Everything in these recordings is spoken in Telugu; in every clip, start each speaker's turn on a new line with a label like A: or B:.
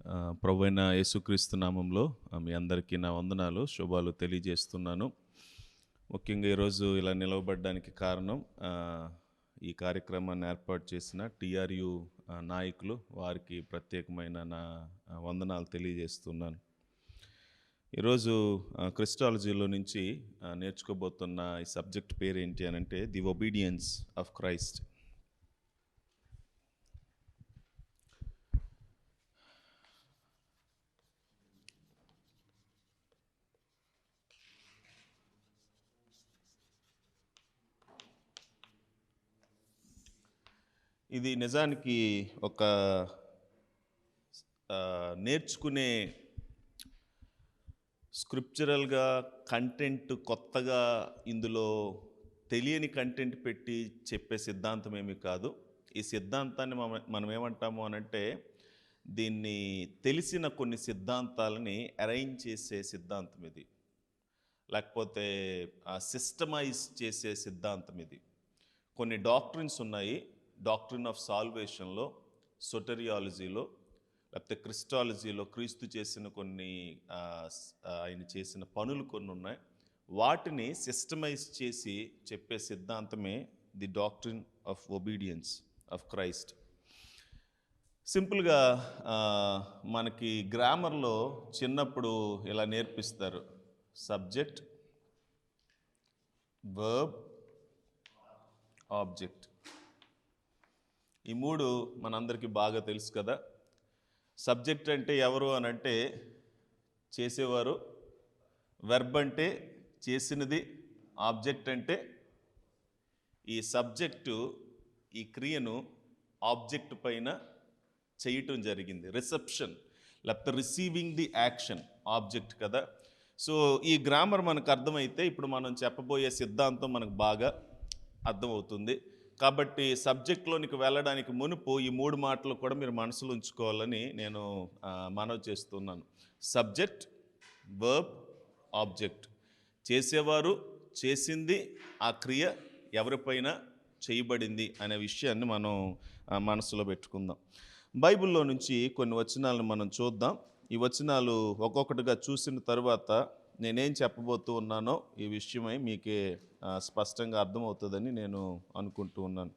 A: ప్రభువైన యేసుక్రీస్తు నామంలో మీ అందరికీ నా వందనాలు శుభాలు తెలియజేస్తున్నాను. ముఖ్యంగా ఈరోజు ఇలా నిలవబడడానికి కారణం ఈ కార్యక్రమాన్ని ఏర్పాటు చేసిన టిఆర్యు నాయకులు, వారికి ప్రత్యేకమైన నా వందనాలు తెలియజేస్తున్నాను. ఈరోజు క్రిస్టాలజీలో నుంచి నేర్చుకోబోతున్న ఈ సబ్జెక్ట్ పేరు ఏంటి అని అంటే ది ఒబీడియన్స్ ఆఫ్ క్రైస్ట్. ఇది నిజానికి ఒక నేర్చుకునే స్క్రిప్చరల్గా కంటెంట్, కొత్తగా ఇందులో తెలియని కంటెంట్ పెట్టి చెప్పే సిద్ధాంతం ఏమీ కాదు. ఈ సిద్ధాంతాన్ని మనం ఏమంటాము అనంటే దీన్ని తెలిసిన కొన్ని సిద్ధాంతాలని అరేంజ్ చేసే సిద్ధాంతం ఇది, లేకపోతే సిస్టమైజ్ చేసే సిద్ధాంతం ఇది. కొన్ని డాక్ట్రిన్స్ ఉన్నాయి. డాక్ట్రిన్ ఆఫ్ సాల్వేషన్లో, సొటెరియాలజీలో, లేకపోతే క్రిస్టాలజీలో క్రీస్తు చేసిన కొన్ని ఆయన చేసిన పనులు కొన్ని ఉన్నాయి. వాటిని సిస్టమైజ్ చేసి చెప్పే సిద్ధాంతమే the doctrine of obedience of Christ. సింపుల్గా మనకి గ్రామర్లో చిన్నప్పుడు ఇలా నేర్పిస్తారు: సబ్జెక్ట్, వర్బ్, ఆబ్జెక్ట్. ఈ మూడు మనందరికీ బాగా తెలుసు కదా. సబ్జెక్ట్ అంటే ఎవరు అని అంటే చేసేవారు, వెర్బ్ అంటే చేసినది, ఆబ్జెక్ట్ అంటే ఈ సబ్జెక్టు ఈ క్రియను ఆబ్జెక్ట్ పైన చేయటం జరిగింది. రిసెప్షన్ లేకపోతే రిసీవింగ్ ది యాక్షన్ ఆబ్జెక్ట్ కదా. సో ఈ గ్రామర్ మనకు అర్థమైతే ఇప్పుడు మనం చెప్పబోయే సిద్ధాంతం మనకు బాగా అర్థమవుతుంది. కాబట్టి సబ్జెక్ట్లోనికి వెళ్ళడానికి మునుపు ఈ మూడు మాటలు కూడా మీరు మనసులో ఉంచుకోవాలని నేను మనవి చేస్తున్నాను. Subject, verb, object. చేసేవారు, చేసింది, ఆ క్రియ ఎవరిపైన చేయబడింది అనే విషయాన్ని మనం మనసులో పెట్టుకుందాం. బైబిల్లో నుంచి కొన్ని వచనాలను మనం చూద్దాం. ఈ వచనాలు ఒక్కొక్కటిగా చూసిన తర్వాత నేనేం చెప్పబోతూ ఉన్నానో ఈ విషయమై మీకే స్పష్టంగా అర్థమవుతుందని నేను అనుకుంటూ ఉన్నాను.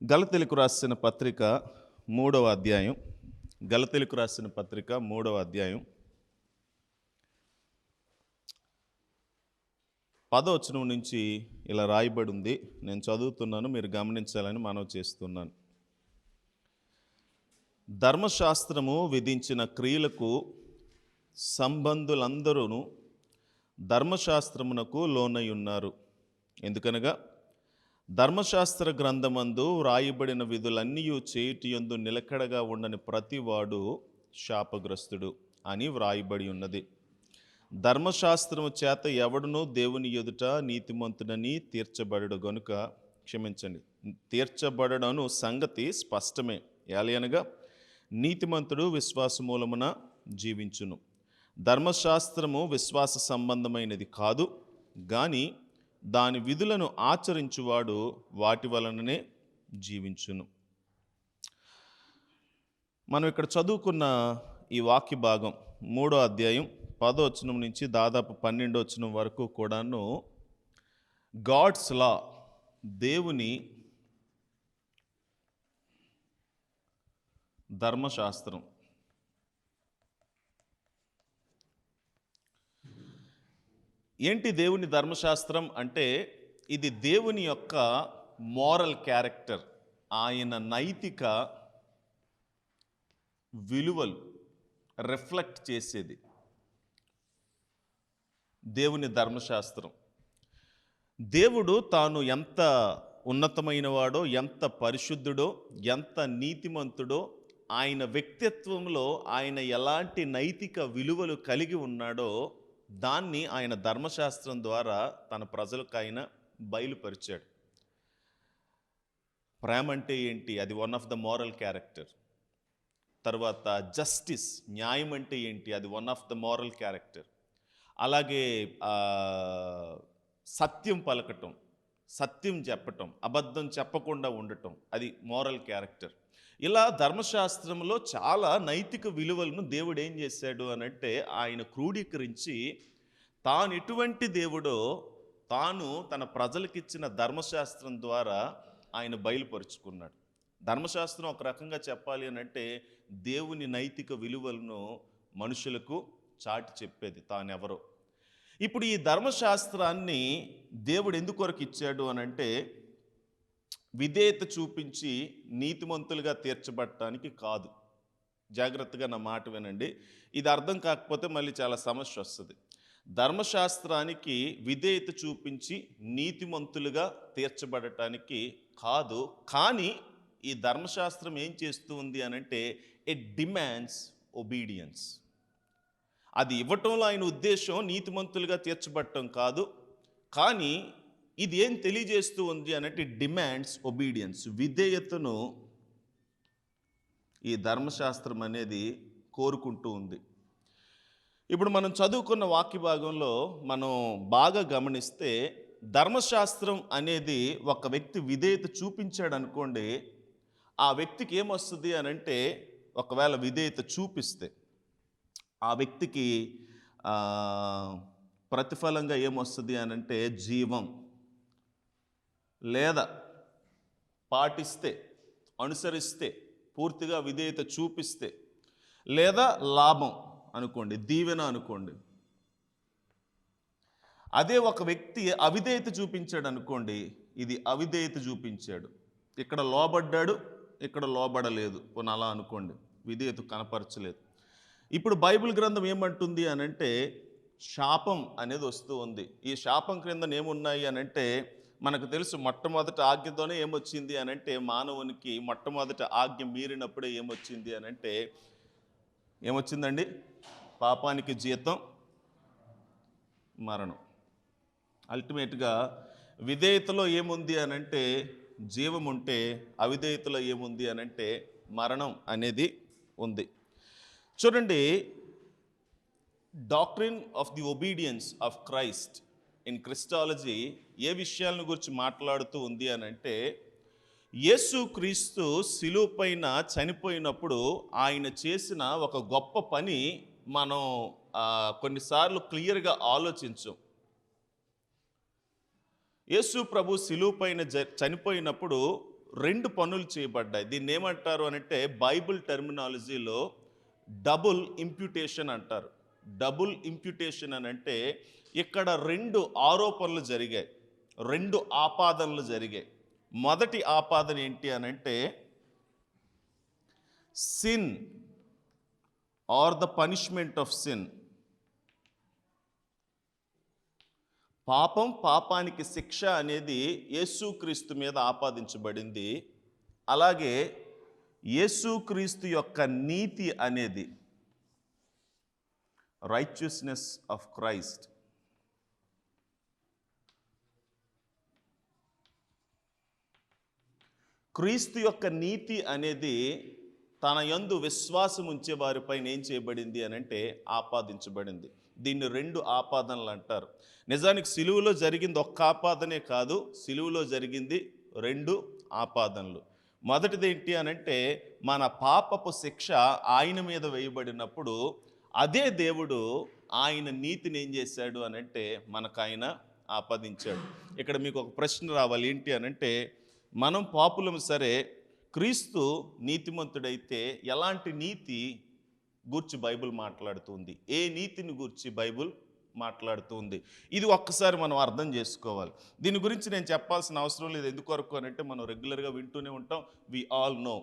A: గలతీయులకు రాసిన పత్రిక 3వ అధ్యాయం. గలతీయులకు రాసిన పత్రిక 3వ అధ్యాయం 10వ వచనం నుంచి ఇలా రాయబడి ఉంది. నేను చదువుతున్నాను, మీరు గమనించాలని మనవి చేస్తున్నాను. ధర్మశాస్త్రము విధించిన క్రియలకు సంబంధులందరూ ధర్మశాస్త్రమునకు లోనై ఉన్నారు. ఎందుకనగా ధర్మశాస్త్ర గ్రంథమందు వ్రాయబడిన విధులన్నీ చేయుటయందు నిలకడగా ఉండని ప్రతివాడు శాపగ్రస్తుడు అని వ్రాయబడి ఉన్నది. ధర్మశాస్త్రము చేత ఎవడునూ దేవుని ఎదుట నీతిమంతుడని తీర్చబడను సంగతి స్పష్టమే. ఏలయనగా నీతిమంతుడు విశ్వాస మూలమున జీవించును. ధర్మశాస్త్రము విశ్వాస సంబంధమైనది కాదు, కానీ దాని విధులను ఆచరించువాడు వాటి వలననే జీవించును. మనం ఇక్కడ చదువుకున్న ఈ వాక్య భాగం 3వ అధ్యాయం 10వ వచనం నుంచి దాదాపు 12వ వచనం వరకు కూడాను గాడ్స్ లా, దేవుని ధర్మశాస్త్రం. ఏంటి దేవుని ధర్మశాస్త్రం అంటే ఇది దేవుని యొక్క మోరల్ క్యారెక్టర్, ఆయన నైతిక విలువలు రిఫ్లెక్ట్ చేసేది దేవుని ధర్మశాస్త్రం. దేవుడు తాను ఎంత ఉన్నతమైన వాడో, ఎంత పరిశుద్ధుడో, ఎంత నీతిమంతుడో, ఆయన వ్యక్తిత్వంలో ఆయన ఎలాంటి నైతిక విలువలు కలిగి ఉన్నాడో దాన్ని ఆయన ధర్మశాస్త్రం ద్వారా తన ప్రజలకు ఆయన బయలుపరిచాడు. ప్రేమ అంటే ఏంటి? అది one of the moral character. తర్వాత జస్టిస్, న్యాయం అంటే ఏంటి? అది one of the moral character. అలాగే సత్యం పలకటం, సత్యం చెప్పటం, అబద్ధం చెప్పకుండా ఉండటం, అది మోరల్ క్యారెక్టర్. ఇలా ధర్మశాస్త్రంలో చాలా నైతిక విలువలను దేవుడు ఏం చేశాడు అనంటే ఆయన క్రోడీకరించి తాను ఎటువంటి దేవుడో తాను తన ప్రజలకిచ్చిన ధర్మశాస్త్రం ద్వారా ఆయన బయలుపరుచుకున్నాడు. ధర్మశాస్త్రం ఒక రకంగా చెప్పాలి అనంటే దేవుని నైతిక విలువలను మనుషులకు చాటి చెప్పేది తానెవరో. ఇప్పుడు ఈ ధర్మశాస్త్రాన్ని దేవుడు ఎందుకొరకు ఇచ్చాడు అనంటే విధేయత చూపించి నీతిమంతులుగా తీర్చబడటానికి కాదు. జాగ్రత్తగా నా మాట వినండి, ఇది అర్థం కాకపోతే మళ్ళీ చాలా సమస్య వస్తుంది. ధర్మశాస్త్రానికి విధేయత చూపించి నీతిమంతులుగా తీర్చబడటానికి కాదు, కానీ ఈ ధర్మశాస్త్రం ఏం చేస్తూ ఉంది అనంటే ఇట్ డిమాండ్స్ ఒబీడియన్స్. అది ఇవ్వటంలో ఆయన ఉద్దేశం నీతిమంతులుగా తీర్చబడటం కాదు, కానీ ఇది ఏం తెలియజేస్తూ ఉంది అనంటే డిమాండ్స్ ఒబీడియన్స్, విధేయతను ఈ ధర్మశాస్త్రం అనేది కోరుకుంటూ ఉంది. ఇప్పుడు మనం చదువుకున్న వాక్య భాగంలో మనం బాగా గమనిస్తే ధర్మశాస్త్రం అనేది ఒక వ్యక్తి విధేయత చూపించాడు అనుకోండి, ఆ వ్యక్తికి ఏమొస్తుంది అనంటే ఒకవేళ విధేయత చూపిస్తే ఆ వ్యక్తికి ప్రతిఫలంగా ఏమొస్తుంది అనంటే జీవం, లేదా పాటిస్తే, అనుసరిస్తే, పూర్తిగా విధేయత చూపిస్తే, లేదా లాభం అనుకోండి, దీవెన అనుకోండి. అదే ఒక వ్యక్తి అవిధేయత చూపించాడు అనుకోండి, ఇది అవిధేయత చూపించాడు, ఇక్కడ లోబడ్డాడు, ఇక్కడ లోబడలేదు పోనీ అలా అనుకోండి, విధేయత కనపరచలేదు. ఇప్పుడు బైబిల్ గ్రంథం ఏమంటుంది అనంటే శాపం అనేది వస్తూ ఉంది. ఈ శాపం క్రింద ఏమున్నాయి అనంటే మనకు తెలుసు, మొట్టమొదటి ఆజ్ఞతోనే ఏమొచ్చింది అనంటే మానవునికి మొట్టమొదటి ఆజ్ఞ మీరినప్పుడే ఏమొచ్చింది అనంటే ఏమొచ్చిందండి? పాపానికి జీతం మరణం. అల్టిమేట్గా విధేయతలో ఏముంది అనంటే జీవం ఉంటే, అవిధేయతలో ఏముంది అనంటే మరణం అనేది ఉంది. చూడండి, doctrine of the obedience of Christ in Christology ఏ విషయాలను గురించి మాట్లాడుతూ ఉంది అనంటే యేసు క్రీస్తు శిలువ పైన చనిపోయినప్పుడు ఆయన చేసిన ఒక గొప్ప పని మనం కొన్నిసార్లు క్లియర్గా ఆలోచించం. యేసు ప్రభు శిలువ పైన చనిపోయినప్పుడు 2 పనులు చేయబడ్డాయి. దీన్ని ఏమంటారు అనంటే బైబిల్ టెర్మినాలజీలో డబుల్ ఇంప్యూటేషన్ అంటారు. డబుల్ ఇంప్యూటేషన్ అని అంటే ఇక్కడ 2 ఆరోపణలు జరిగాయి, 2 ఆపాదనలు జరిగాయి. మొదటి ఆపాదన ఏంటి అనంటే sin are the punishment of sin. పాపానికి శిక్ష అనేది యేసుక్రీస్తు మీద ఆపాదించబడింది. అలాగే యేసుక్రీస్తు యొక్క నీతి అనేది రైచియస్నెస్ ఆఫ్ క్రైస్ట్, క్రీస్తు యొక్క నీతి అనేది తన యందు విశ్వాసం ఉంచే వారిపైన ఏం చేయబడింది అనంటే ఆపాదించబడింది. దీన్ని 2 ఆపాదనలు అంటారు. నిజానికి సిలువలో జరిగింది ఒక్క ఆపాదనే కాదు, సిలువలో జరిగింది 2 ఆపాదనలు. మొదటిది ఏంటి అనంటే మన పాపపు శిక్ష ఆయన మీద వేయబడినప్పుడు అదే దేవుడు ఆయన నీతిని ఏం చేశాడు అనంటే మనకు ఆయన ఆపాదించాడు. ఇక్కడ మీకు ఒక ప్రశ్న రావాలి, ఏంటి అనంటే మనం పాపులం సరే, క్రీస్తు నీతిమంతుడైతే ఎలాంటి నీతి గూర్చి బైబిల్ మాట్లాడుతుంది? ఏ నీతిని గూర్చి బైబిల్ మాట్లాడుతుంది? ఇది ఒక్కసారి మనం అర్థం చేసుకోవాలి. దీని గురించి నేను చెప్పాల్సిన అవసరం లేదు. ఎందుకొరకు అనంటే మనం రెగ్యులర్గా వింటూనే ఉంటాం, వి ఆల్ నో.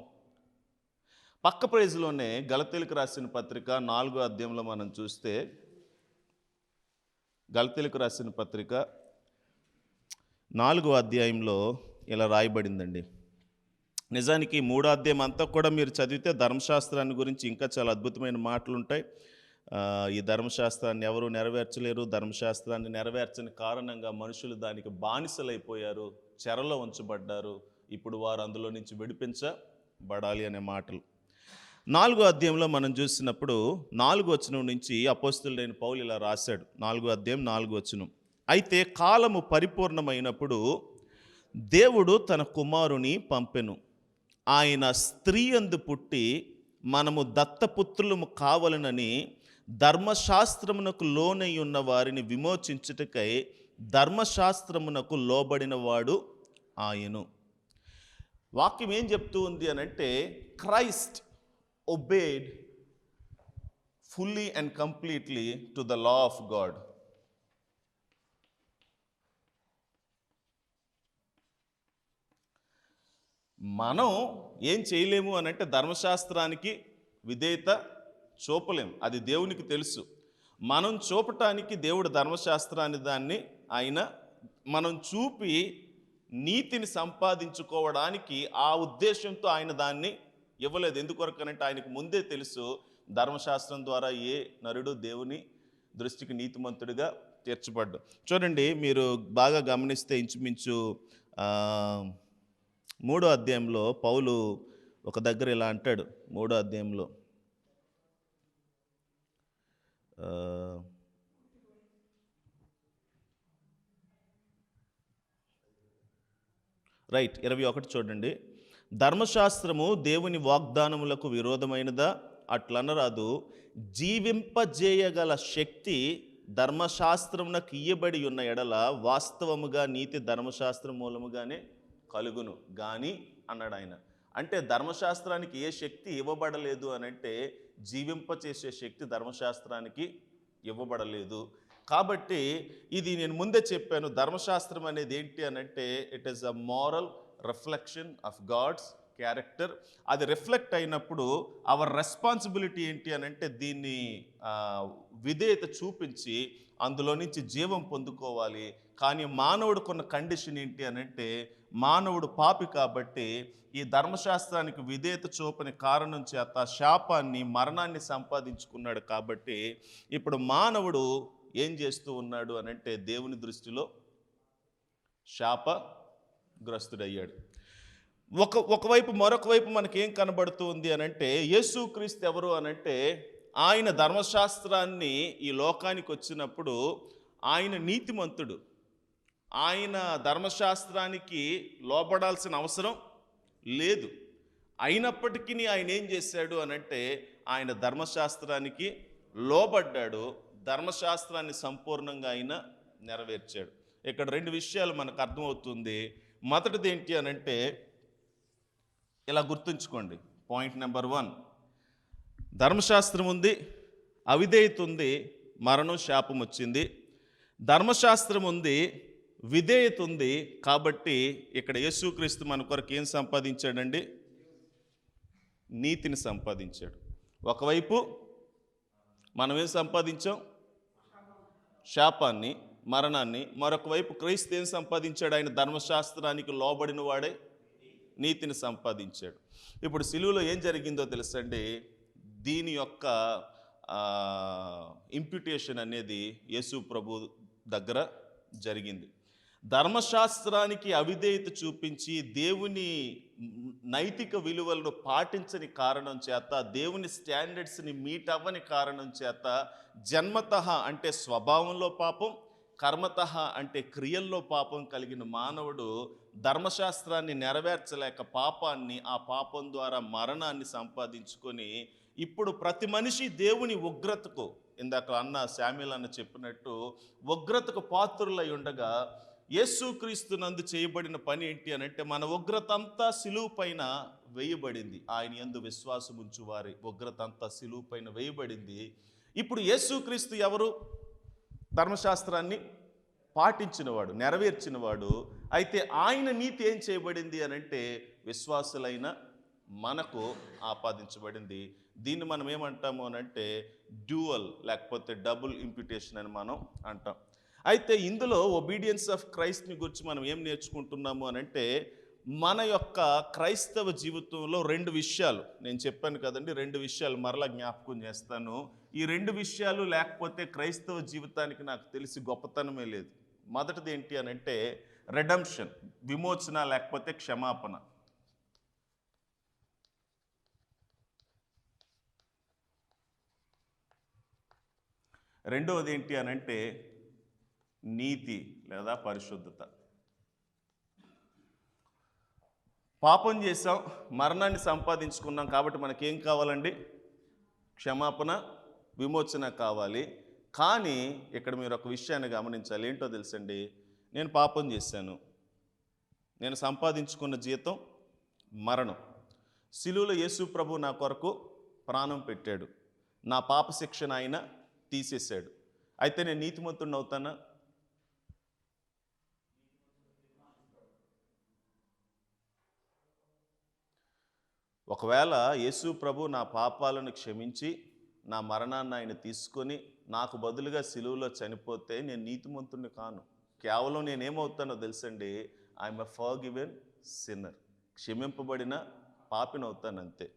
A: పక్క పేజీలోనే గలతీలకు రాసిన పత్రిక 4వ అధ్యాయంలో మనం చూస్తే, గలతీలకు రాసిన పత్రిక 4వ అధ్యాయంలో ఇలా రాయబడిందండి. నిజానికి 3వ అధ్యాయం అంతా కూడా మీరు చదివితే ధర్మశాస్త్రాన్ని గురించి ఇంకా చాలా అద్భుతమైన మాటలు ఉంటాయి. ఈ ధర్మశాస్త్రాన్ని ఎవరు నెరవేర్చలేరు, ధర్మశాస్త్రాన్ని నెరవేర్చని కారణంగా మనుషులు దానికి బానిసలైపోయారు, చెరలో ఉంచబడ్డారు, ఇప్పుడు వారు అందులో నుంచి విడిపించబడాలి అనే మాటలు. 4వ అధ్యాయంలో మనం చూసినప్పుడు 4వ వచనం నుంచి అపోస్తలుడైన పౌలు ఇలా రాశాడు. 4వ అధ్యాయం 4వ వచనం, అయితే కాలము పరిపూర్ణమైనప్పుడు దేవుడు తన కుమారుని పంపెను. ఆయన స్త్రీ యందు పుట్టి మనము దత్తపుత్రులము కావలనని ధర్మశాస్త్రమునకు లోనై ఉన్న వారిని విమోచించుటకై ధర్మశాస్త్రమునకు లోబడిన వాడు ఆయను. వాక్యం ఏం చెప్తూ ఉంది అనంటే, Christ obeyed fully and completely to the law of God. మనం ఏం చేయలేము అనంటే ధర్మశాస్త్రానికి విధేయత చూపలేము, అది దేవునికి తెలుసు. మనం చూపటానికి దేవుడు ధర్మశాస్త్రాన్ని దాన్ని మనం చూపి నీతిని సంపాదించుకోవడానికి ఆ ఉద్దేశంతో ఆయన దాన్ని ఇవ్వలేదు. ఎందుకొరకనంటే ఆయనకు ముందే తెలుసు ధర్మశాస్త్రం ద్వారా ఏ నరుడు దేవుని దృష్టికి నీతిమంతుడిగా తీర్చబడ్డు. చూడండి, మీరు బాగా గమనిస్తే ఇంచుమించు 3వ అధ్యాయంలో పౌలు ఒక దగ్గర ఇలా అంటాడు. 3వ అధ్యాయంలో రైట్ 21 చూడండి. ధర్మశాస్త్రము దేవుని వాగ్దానములకు విరోధమైనదా? అట్లనరాదు. జీవింపజేయగల శక్తి ధర్మశాస్త్రమునకు ఇయ్యబడి ఉన్న ఎడల వాస్తవముగా నీతి ధర్మశాస్త్రం మూలముగానే కలుగును గాని అన్నాడు ఆయన. అంటే ధర్మశాస్త్రానికి ఏ శక్తి ఇవ్వబడలేదు అనంటే జీవింపచేసే శక్తి ధర్మశాస్త్రానికి ఇవ్వబడలేదు. కాబట్టి ఇది నేను ముందే చెప్పాను, ధర్మశాస్త్రం అనేది ఏంటి అనంటే it is a moral reflection of God's character. అది రిఫ్లెక్ట్ అయినప్పుడు అవర్ రెస్పాన్సిబిలిటీ ఏంటి అనంటే దీన్ని విధేయత చూపించి అందులో నుంచి జీవం పొందుకోవాలి. కానీ మానవుడికున్న కండిషన్ ఏంటి అనంటే మానవుడు పాపి కాబట్టి ఈ ధర్మశాస్త్రానికి విధేయత చూపని కారణం చేత శాపాన్ని మరణాన్ని సంపాదించుకున్నాడు. కాబట్టి ఇప్పుడు మానవుడు ఏం చేస్తూ ఉన్నాడు అనంటే దేవుని దృష్టిలో శాపగ్రస్తుడయ్యాడు. ఒకవైపు మరొక వైపు మనకేం కనబడుతూ ఉంది అనంటే యేసుక్రీస్తు ఎవరు అనంటే ఆయన ధర్మశాస్త్రాన్ని ఈ లోకానికి వచ్చినప్పుడు ఆయన నీతిమంతుడు. ఆయన ధర్మశాస్త్రానికి లోబడాల్సిన అవసరం లేదు. అయినప్పటికీ ఆయన ఏం చేశాడు అనంటే ఆయన ధర్మశాస్త్రానికి లోబడ్డాడు, ధర్మశాస్త్రాన్ని సంపూర్ణంగా ఆయన నెరవేర్చాడు. ఇక్కడ 2 విషయాలు మనకు అర్థమవుతుంది. మొదటిది ఏంటి అనంటే ఇలా గుర్తుంచుకోండి. పాయింట్ నెంబర్ 1, ధర్మశాస్త్రం ఉంది, అవిధేయత ఉంది, మరణం శాపం వచ్చింది. ధర్మశాస్త్రం ఉంది, విధేయత ఉంది. కాబట్టి ఇక్కడ యేసుక్రీస్తు మన కొరకు ఏం సంపాదించాడండి? నీతిని సంపాదించాడు. ఒకవైపు మనం ఏం సంపాదించాం? శాపాన్ని, మరణాన్ని. మరొక వైపు క్రీస్తు ఏం సంపాదించాడు? ఆయన ధర్మశాస్త్రానికి లోబడిన వాడే నీతిని సంపాదించాడు. ఇప్పుడు సిలువలో ఏం జరిగిందో తెలుసండి? దీని యొక్క ఇంప్యూటేషన్ అనేది యేసు ప్రభు దగ్గర జరిగింది. ధర్మశాస్త్రానికి అవిధేయత చూపించి దేవుని నైతిక విలువలను పాటించని కారణం చేత, దేవుని స్టాండర్డ్స్ని మీట్ అవ్వని కారణం చేత జన్మతః అంటే స్వభావంలో పాపం, కర్మతః అంటే క్రియల్లో పాపం కలిగిన మానవుడు ధర్మశాస్త్రాన్ని నెరవేర్చలేక ఆ పాపం ద్వారా మరణాన్ని సంపాదించుకొని ఇప్పుడు ప్రతి మనిషి దేవుని ఉగ్రతకు, ఇందాక శామ్యూల్ అన్న చెప్పినట్టు ఉగ్రతకు పాత్రులై ఉండగా యేసుక్రీస్తు నందు చేయబడిన పని ఏంటి అనంటే మన ఉగ్రత అంతా సిలువు పైన వేయబడింది. ఆయన యందు విశ్వాసం ఉంచు వారి ఉగ్రత అంతా సిలువు పైన వేయబడింది. ఇప్పుడు యేసుక్రీస్తు ఎవరు? ధర్మశాస్త్రాన్ని పాటించినవాడు, నెరవేర్చినవాడు. అయితే ఆయన నీతి ఏం చేయబడింది అనంటే విశ్వాసులైన మనకు ఆపాదించబడింది. దీన్ని మనం ఏమంటాము అనంటే డ్యూయల్ లేకపోతే డబుల్ ఇంప్యూటేషన్ అని మనం అంటాం. అయితే ఇందులో ఒబీడియన్స్ ఆఫ్ క్రైస్ట్ని గురించి మనం ఏం నేర్చుకుంటున్నాము అనంటే మన యొక్క క్రైస్తవ జీవితంలో 2 విషయాలు నేను చెప్పాను కదండి. 2 విషయాలు మరలా జ్ఞాపకం చేస్తాను. ఈ 2 విషయాలు లేకపోతే క్రైస్తవ జీవితానికి నాకు తెలిసి గొప్పతనమే లేదు. మొదటిది ఏంటి అనంటే రెడెంప్షన్, విమోచన లేకపోతే క్షమాపణ. రెండవది ఏంటి అనంటే నీతి లేదా పరిశుద్ధత. పాపం చేసాం, మరణాన్ని సంపాదించుకున్నాం, కాబట్టి మనకేం కావాలండి? క్షమాపణ, విమోచన కావాలి. కానీ ఇక్కడ మీరు ఒక విషయాన్ని గమనించాలి. ఏంటో తెలుసండి, నేను పాపం చేశాను, నేను సంపాదించుకున్న జీతం మరణం. సిలువలో యేసు ప్రభు నా కొరకు ప్రాణం పెట్టాడు, నా పాప శిక్షను ఆయన తీసేశాడు. అయితే నేను నీతిమంతుడిని అవుతానా? ఒకవేళ యేసు ప్రభు నా పాపాలను క్షమించి నా మరణాన్ని ఆయన తీసుకొని నాకు బదులుగా సిలువలో చనిపోతే నేను నీతిమంతుడిని కాను. కేవలం నేనేమవుతానో తెలుసండి, ఐఎమ్ ఎ ఫర్గివెన్ సిన్నర్, క్షమింపబడిన పాపిని అవుతాను అంతే.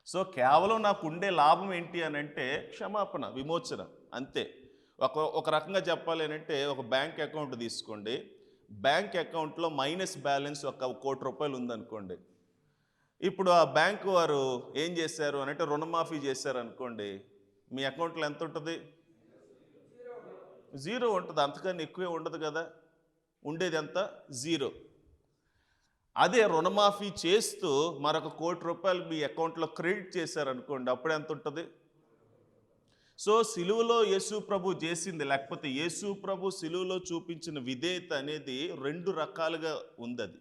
A: సో కేవలం నాకు ఉండే లాభం ఏంటి అని అంటే క్షమాపణ, విమోచన, అంతే. ఒక రకంగా చెప్పాలి అంటే, ఒక బ్యాంక్ అకౌంట్ తీసుకోండి, బ్యాంక్ అకౌంట్లో మైనస్ బ్యాలెన్స్ ఒక ₹1,00,00,000 ఉందనుకోండి. ఇప్పుడు ఆ బ్యాంకు వారు ఏం చేశారు అని అంటే రుణమాఫీ చేశారు అనుకోండి, మీ అకౌంట్లో ఎంత ఉంటుంది? 0 ఉంటుంది, అంతకన్నా ఎక్కువే ఉండదు కదా. ఉండేది ఎంత? 0. అదే రుణమాఫీ చేస్తూ మరొక ₹1,00,00,000 మీ అకౌంట్లో క్రెడిట్ చేశారనుకోండి, అప్పుడు ఎంత ఉంటుంది? సో సిలువలో యేసు ప్రభు చేసింది, లేకపోతే యేసు ప్రభు సిలువలో చూపించిన విధేయత అనేది 2 రకాలుగా ఉంది. అది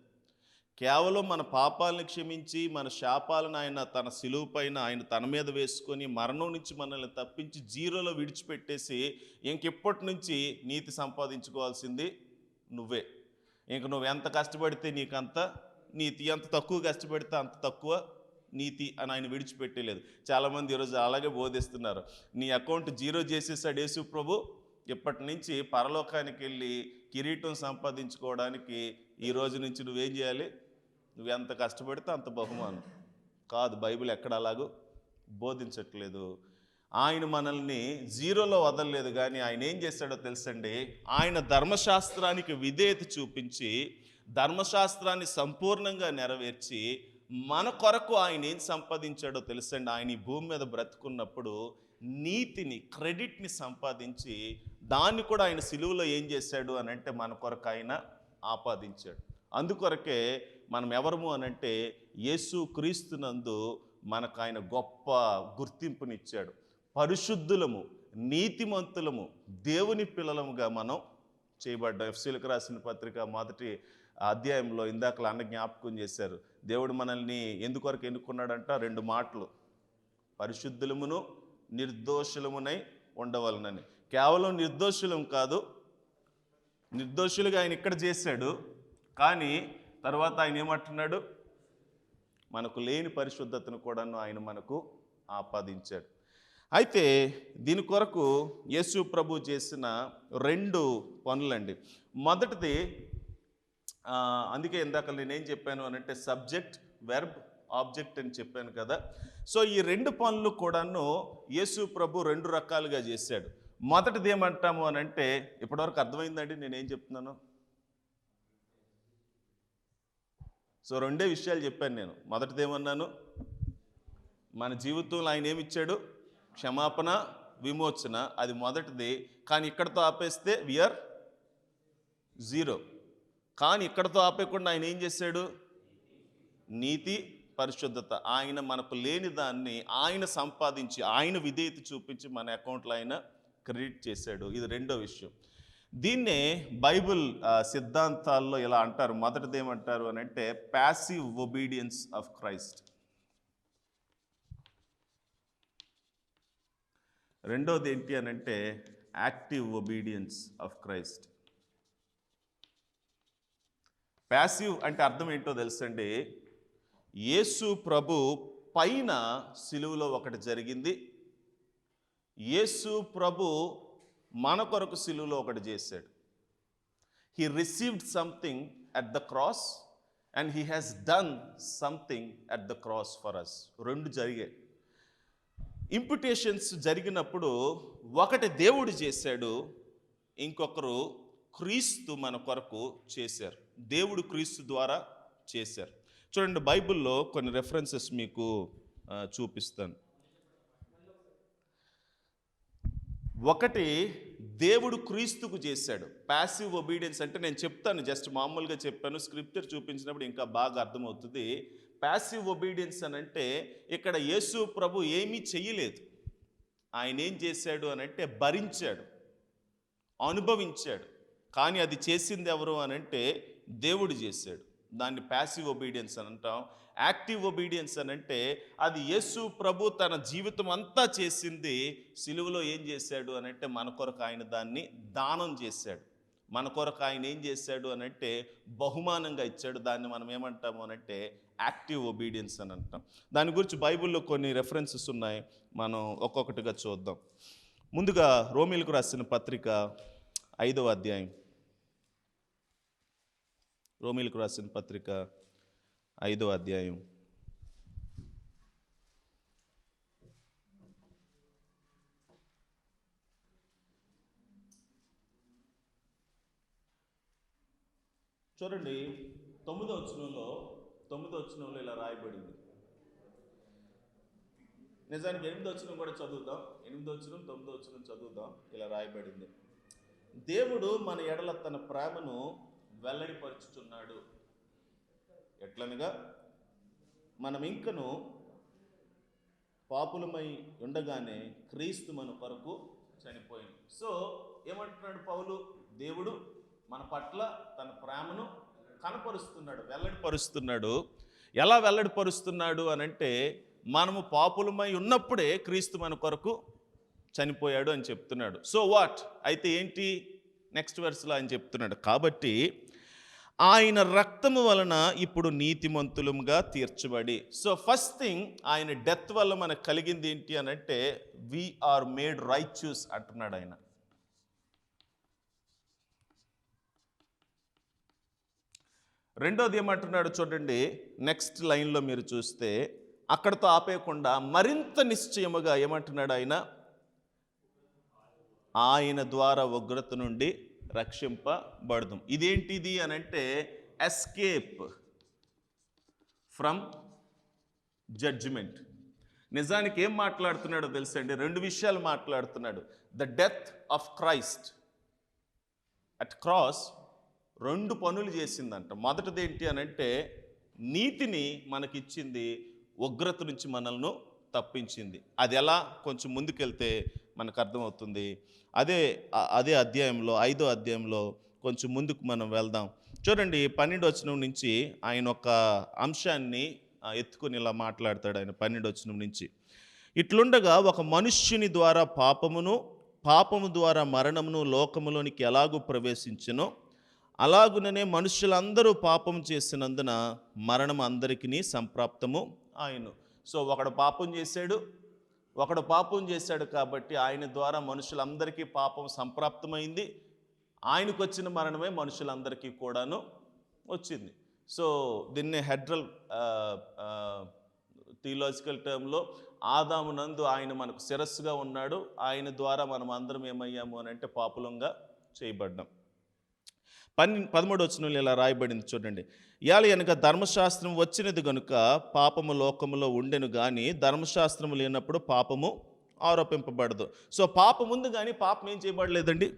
A: కేవలం మన పాపాలను క్షమించి మన శాపాలను ఆయన తన సిలువ పైన ఆయన తన మీద వేసుకొని మరణం నుంచి మనల్ని తప్పించి 0లో విడిచిపెట్టేసి ఇంకెప్పటి నుంచి నీతి సంపాదించుకోవాల్సింది నువ్వే. ఇంక నువ్వు ఎంత కష్టపడితే నీకంత నీతి, ఎంత తక్కువ కష్టపడితే అంత తక్కువ నీతి అని ఆయన విడిచిపెట్టలేదు. చాలామంది ఈరోజు అలాగే బోధిస్తున్నారు. నీ అకౌంట్ 0 చేసేసాడు యేసు ప్రభు, ఇప్పటి నుంచి పరలోకానికి వెళ్ళి కిరీటం సంపాదించుకోవడానికి ఈ రోజు నుంచి నువ్వేం చేయాలి? నువ్వెంత కష్టపడితే అంత బహుమానం. కాదు, బైబిల్ ఎక్కడ అలాగూ బోధించట్లేదు. ఆయన మనల్ని 0లో వదలలేదు. కానీ ఆయన ఏం చేశాడో తెలుసండి, ఆయన ధర్మశాస్త్రానికి విధేయత చూపించి ధర్మశాస్త్రాన్ని సంపూర్ణంగా నెరవేర్చి మన కొరకు ఆయన ఏం సంపాదించాడో తెలుసండి. ఆయన ఈ భూమి మీద బ్రతుకున్నప్పుడు నీతిని, క్రెడిట్ని సంపాదించి దాన్ని కూడా ఆయన సిలువలో ఏం చేశాడు అని అంటే మన కొరకు ఆయన ఆపాదించాడు. అందుకొరకే మనం ఎవరము అనంటే యేసు క్రీస్తునందు మనకు ఆయన గొప్ప గుర్తింపునిచ్చాడు. పరిశుద్ధులము, నీతిమంతులము, దేవుని పిల్లలముగా మనం చేయబడ్డాం. ఎఫ్సీలకు రాసిన పత్రిక 1వ అధ్యాయంలో ఇందాకలా అన్న జ్ఞాపకం చేశారు. దేవుడు మనల్ని ఎందుకొరకు ఎన్నుకున్నాడంట? 2 మాటలు, పరిశుద్ధులమును నిర్దోషులమునై ఉండవలనని. కేవలం నిర్దోషులం కాదు, నిర్దోషులుగా ఆయన ఇక్కడ చేశాడు. కానీ తర్వాత ఆయన ఏమంటున్నాడు? మనకు లేని పరిశుద్ధతను కూడాను ఆయన మనకు ఆపాదించాడు. అయితే దీని కొరకు యేసు ప్రభు చేసిన 2 పనులండి. మొదటిది, అందుకే ఇందాక నేనేం చెప్పాను అనంటే సబ్జెక్ట్, వెర్బ్, ఆబ్జెక్ట్ అని చెప్పాను కదా. సో ఈ 2 పనులు కూడాను యేసు ప్రభు 2 రకాలుగా చేశాడు. మొదటిది ఏమంటాము అనంటే, ఇప్పటివరకు అర్థమైందండి నేనేం చెప్తున్నాను? సో 2 విషయాలు చెప్పాను నేను. మొదటిది ఏమన్నాను? మన జీవితంలో ఆయన ఏమిచ్చాడు? క్షమాపణ, విమోచన, అది మొదటిది. కానీ ఇక్కడతో ఆపేస్తే వీఆర్ 0. కానీ ఇక్కడతో ఆపేయకుండా ఆయన ఏం చేశాడు? నీతి, పరిశుద్ధత. ఆయన మనకు లేని దాన్ని ఆయన సంపాదించి, ఆయన విధేయత చూపించి మన అకౌంట్లో ఆయన క్రెడిట్ చేశాడు. ఇది 2వ విషయం. దీన్నే బైబిల్ సిద్ధాంతాల్లో ఇలా అంటారు. మొదటిది ఏమంటారు అని అంటే ప్యాసివ్ ఒబీడియన్స్ ఆఫ్ క్రైస్ట్. రెండోది ఏంటి అని అంటే active obedience of Christ. Passive అంటే అర్థం ఏంటో తెలుసండి, యేసు ప్రభు పైన సిలువలో ఒకటి జరిగింది, యేసు ప్రభు మన కొరకు సిలువలో ఒకటి చేశాడు. He received something at the cross and he has done something at the cross for us. 2 జరిగాయి. ఇంప్యుటేషన్స్ జరిగినప్పుడు ఒకటి దేవుడు చేశాడు, ఇంకొకరు క్రీస్తు మన కొరకు చేశారు. దేవుడు క్రీస్తు ద్వారా చేశారు. చూడండి, బైబిల్లో కొన్ని రెఫరెన్సెస్ మీకు చూపిస్తాను. ఒకటి దేవుడు క్రీస్తుకు చేశాడు. ప్యాసివ్ ఒబీడియన్స్ అంటే నేను చెప్తాను, జస్ట్ మామూలుగా చెప్పాను, స్క్రిప్చర్ చూపించినప్పుడు ఇంకా బాగా అర్థమవుతుంది. ప్యాసివ్ ఒబీడియన్స్ అని అంటే ఇక్కడ యేసు ప్రభు ఏమీ చెయ్యలేదు. ఆయన ఏం చేశాడు అని అంటే భరించాడు, అనుభవించాడు. కానీ అది చేసింది ఎవరు అని అంటే దేవుడు చేశాడు. దాన్ని ప్యాసివ్ ఒబీడియన్స్ అని అంటాం. యాక్టివ్ ఒబీడియన్స్ అని అంటే అది యేసు ప్రభు తన జీవితం అంతా చేసింది. సిలువలో ఏం చేశాడు అని అంటే మన కొరకు ఆయన దాన్ని దానం చేశాడు. మన కొరకు ఆయన ఏం చేశాడు అని అంటే బహుమానంగా ఇచ్చాడు. దాన్ని మనం ఏమంటాము అని అంటే యాక్టివ్ ఒబీడియన్స్ అని అంటాం. దాని గురించి బైబిల్లో కొన్ని రెఫరెన్సెస్ ఉన్నాయి, మనం ఒక్కొక్కటిగా చూద్దాం. ముందుగా రోమీలకు రాసిన పత్రిక 5వ అధ్యాయం. రోమీలకు రాసిన పత్రిక 5వ అధ్యాయం. చూడండి, 9వ వచనంలో ఇలా రాయబడింది. నిజానికి 8వ వచనం కూడా చదువుదాం. 8వ వచనం 9వ వచనం చదువుదాం. ఇలా రాయబడింది, దేవుడు మన ఎడల తన ప్రేమను వెల్లడిపరుచుచున్నాడు. ఎట్లనగా మనం ఇంకను పాపులమై ఉండగానే క్రీస్తు మన కొరకు చనిపోయింది. సో ఏమంటున్నాడు పౌలు? దేవుడు మన పట్ల తన ప్రేమను కనపరుస్తున్నాడు, వెల్లడిపరుస్తున్నాడు. ఎలా వెల్లడిపరుస్తున్నాడు అని అంటే మనము పాపులమై ఉన్నప్పుడే క్రీస్తు మన కొరకు చనిపోయాడు అని చెప్తున్నాడు. సో వాట్ అయితే ఏంటి? నెక్స్ట్ వెర్స్లో ఆయన చెప్తున్నాడు, కాబట్టి ఆయన రక్తము వలన ఇప్పుడు నీతిమంతులుగా తీర్చబడి. సో ఫస్ట్ థింగ్, ఆయన డెత్ వల్ల మనకు కలిగింది ఏంటి అని అంటే వి ఆర్ మేడ్ రైచియస్ అంటున్నాడు ఆయన. రెండోది ఏమంటున్నాడు చూడండి, నెక్స్ట్ లైన్లో మీరు చూస్తే అక్కడతో ఆపేయకుండా మరింత నిశ్చయముగా ఏమంటున్నాడు ఆయన? ఆయన ద్వారా ఉగ్రత నుండి రక్షింపబడదాం. ఇదేంటిది అని అంటే ఎస్కేప్ ఫ్రమ్ జడ్జిమెంట్. నిజానికి ఏం మాట్లాడుతున్నాడో తెలుసండి? 2 విషయాలు మాట్లాడుతున్నాడు. The death of Christ at cross 2 పనులు చేసిందంట. మొదటిది ఏంటి అని అంటే నీతిని మనకిచ్చింది, ఉగ్రత నుంచి మనల్ని తప్పించింది. అది ఎలా కొంచెం ముందుకెళ్తే మనకు అర్థమవుతుంది. అదే అధ్యాయంలో 5వ అధ్యాయంలో కొంచెం ముందుకు మనం వెళ్దాం. చూడండి, 12వ వచనం నుంచి ఆయన ఒక అంశాన్ని ఎత్తుకుని ఇలా మాట్లాడతాడు ఆయన. 12వ వచనం నుంచి, ఇట్లుండగా ఒక మనుష్యుని ద్వారా పాపము ద్వారా మరణమును లోకములోనికి ఎలాగూ ప్రవేశించునో అలాగుననే మనుషులందరూ పాపం చేసినందున మరణం అందరికీ సంప్రాప్తము ఆయన. సో ఒకడు పాపం చేశాడు కాబట్టి ఆయన ద్వారా మనుషులందరికీ పాపం సంప్రాప్తమైంది. ఆయనకు వచ్చిన మరణమే మనుషులందరికీ కూడాను వచ్చింది. సో దీన్ని హెడ్రల్ థియలాజికల్ టర్మ్లో ఆదాము నందు ఆయన మనకు శిరస్సుగా ఉన్నాడు. ఆయన ద్వారా మనం అందరం ఏమయ్యాము అని అంటే పాపులంగా చేయబడ్డాం. 13వ వచనంలో ఇలా రాయబడింది చూడండి, ఇయాల కనుక ధర్మశాస్త్రం వచ్చినది కనుక పాపము లోకములో ఉండెను కానీ ధర్మశాస్త్రము లేనప్పుడు పాపము ఆరోపింపబడదు. సో పాపం ఉంది కానీ పాపం ఏం చేయబడలేదండి?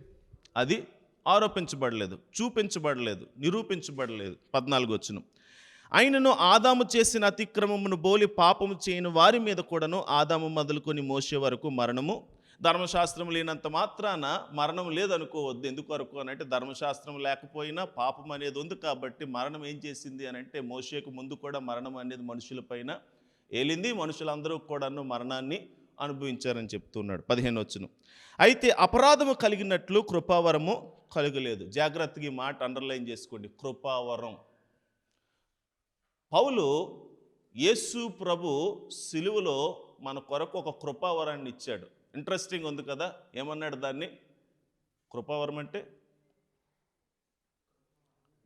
A: అది ఆరోపించబడలేదు, చూపించబడలేదు, నిరూపించబడలేదు. 14వ వచనం, ఆయనను ఆదాము చేసిన అతిక్రమమును బోలి పాపము చేయని వారి మీద కూడాను ఆదాము మొదలుకొని మోసే వరకు మరణము. ధర్మశాస్త్రం లేనంత మాత్రాన మరణం లేదనుకోవద్దు. ఎందుకొరకు అని అంటే ధర్మశాస్త్రం లేకపోయినా పాపం అనేది ఉంది కాబట్టి మరణం ఏం చేసింది అని అంటే మోషేకు ముందు కూడా మరణం అనేది మనుషులపైన ఏలింది. మనుషులందరూ కూడాను మరణాన్ని అనుభవించారని చెప్తున్నాడు. 15వ వచనం, అయితే అపరాధము కలిగినట్లు కృపావరము కలుగలేదు. జాగ్రత్తగా ఈ మాట అండర్లైన్ చేసుకోండి, కృపావరం. పౌలు యేసు ప్రభు సిలువలో మన కొరకు ఒక కృపావరాన్ని ఇచ్చాడు. ఇంట్రెస్టింగ్ ఉంది కదా? ఏమన్నాడు దాన్ని? కృపావరం అంటే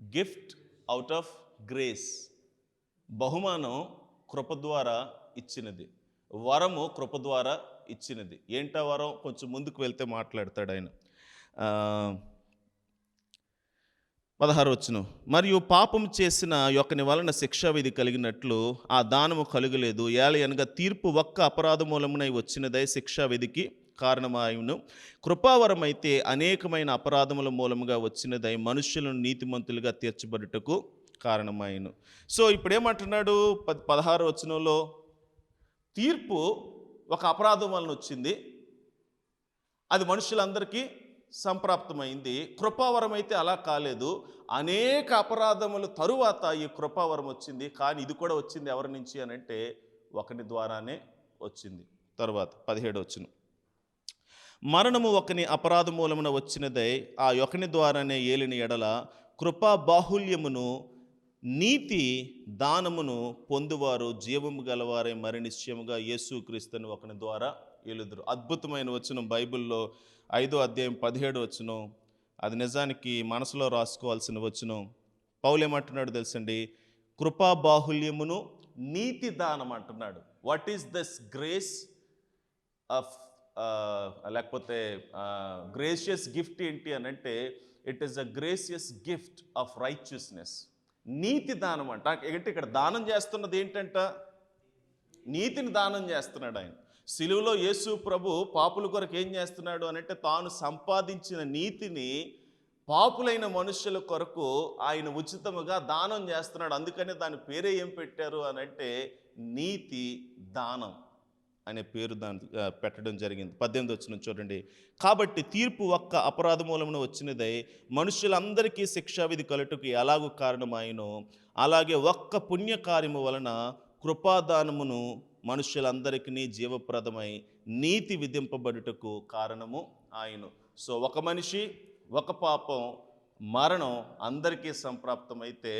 A: గిఫ్ట్ అవుట్ ఆఫ్ గ్రేస్. బహుమానం కృప ద్వారా ఇచ్చినది, వరము కృప ద్వారా ఇచ్చినది. ఏంటా వరం? కొంచెం ముందుకు వెళ్తే మాట్లాడతాడు ఆయన. 16వ వచనం, మరియు పాపం చేసిన యొక్కని వలన శిక్షావిధి కలిగినట్లు ఆ దానము కలుగలేదు. ఏలయనగా తీర్పు ఒక్క అపరాధ మూలమునై వచ్చినదై శిక్షావిధికి కారణమాయును. కృపావరం అయితే అనేకమైన అపరాధముల మూలముగా వచ్చినదై మనుష్యులను నీతిమంతులుగా తీర్చబడుటకు కారణమాయును. సో ఇప్పుడు ఏమంటున్నాడు 16వ వచనంలో, తీర్పు ఒక అపరాధం వలన వచ్చింది, అది మనుషులందరికీ సంప్రాప్తమైంది. కృపావరం అయితే అలా కాలేదు, అనేక అపరాధముల తరువాత ఈ కృపావరం వచ్చింది. కానీ ఇది కూడా వచ్చింది ఎవరి నుంచి అని అంటే ఒకని ద్వారానే వచ్చింది. తర్వాత 17వ వచనం, మరణము ఒకని అపరాధ మూలమున వచ్చినదై ఆ ఒకని ద్వారానే ఏలిన ఎడల కృపా బాహుల్యమును నీతి దానమును పొందువారు జీవము గలవారే మరి నిశ్చయముగా యేసుక్రీస్తుని ఒకని ద్వారా ఏలుదురు. అద్భుతమైన వచనం బైబిల్లో 5వ అధ్యాయం 17వ వచనం. అది నిజానికి మనసులో రాసుకోవాల్సిన వచనం. పౌలు ఏమంటున్నాడు తెలుసండి, కృపా బాహుల్యమును నీతి దానం అంటున్నాడు. What is this grace of లేకపోతే గ్రేషియస్ గిఫ్ట్ ఏంటి అని అంటే, it is a gracious gift of righteousness. నీతి దానం అంట. ఏంటి ఇక్కడ దానం చేస్తున్నది ఏంటంట? నీతిని దానం చేస్తున్నాడు ఆయన. సిలువలో యేసు ప్రభు పాపుల కొరకు ఏం చేస్తున్నాడు అని అంటే, తాను సంపాదించిన నీతిని పాపులైన మనుషుల కొరకు ఆయన ఉచితముగా దానం చేస్తున్నాడు. అందుకనే దాని పేరే ఏం పెట్టారు అని అంటే నీతి దానం అనే పేరు దాని పెట్టడం జరిగింది. 18వ వచనం చూడండి, కాబట్టి తీర్పు ఒక్క అపరాధ మూలమున వచ్చినదై మనుషులందరికీ శిక్షావిధి కలుటకు ఎలాగూ కారణమాయనో, అలాగే ఒక్క పుణ్యకార్యము వలన కృపాదానమును మనుషులందరికీ జీవప్రదమై నీతి విధింపబడుటకు కారణము ఆయను. సో ఒక మనిషి, ఒక పాపం, మరణం అందరికీ సంప్రాప్తమైతే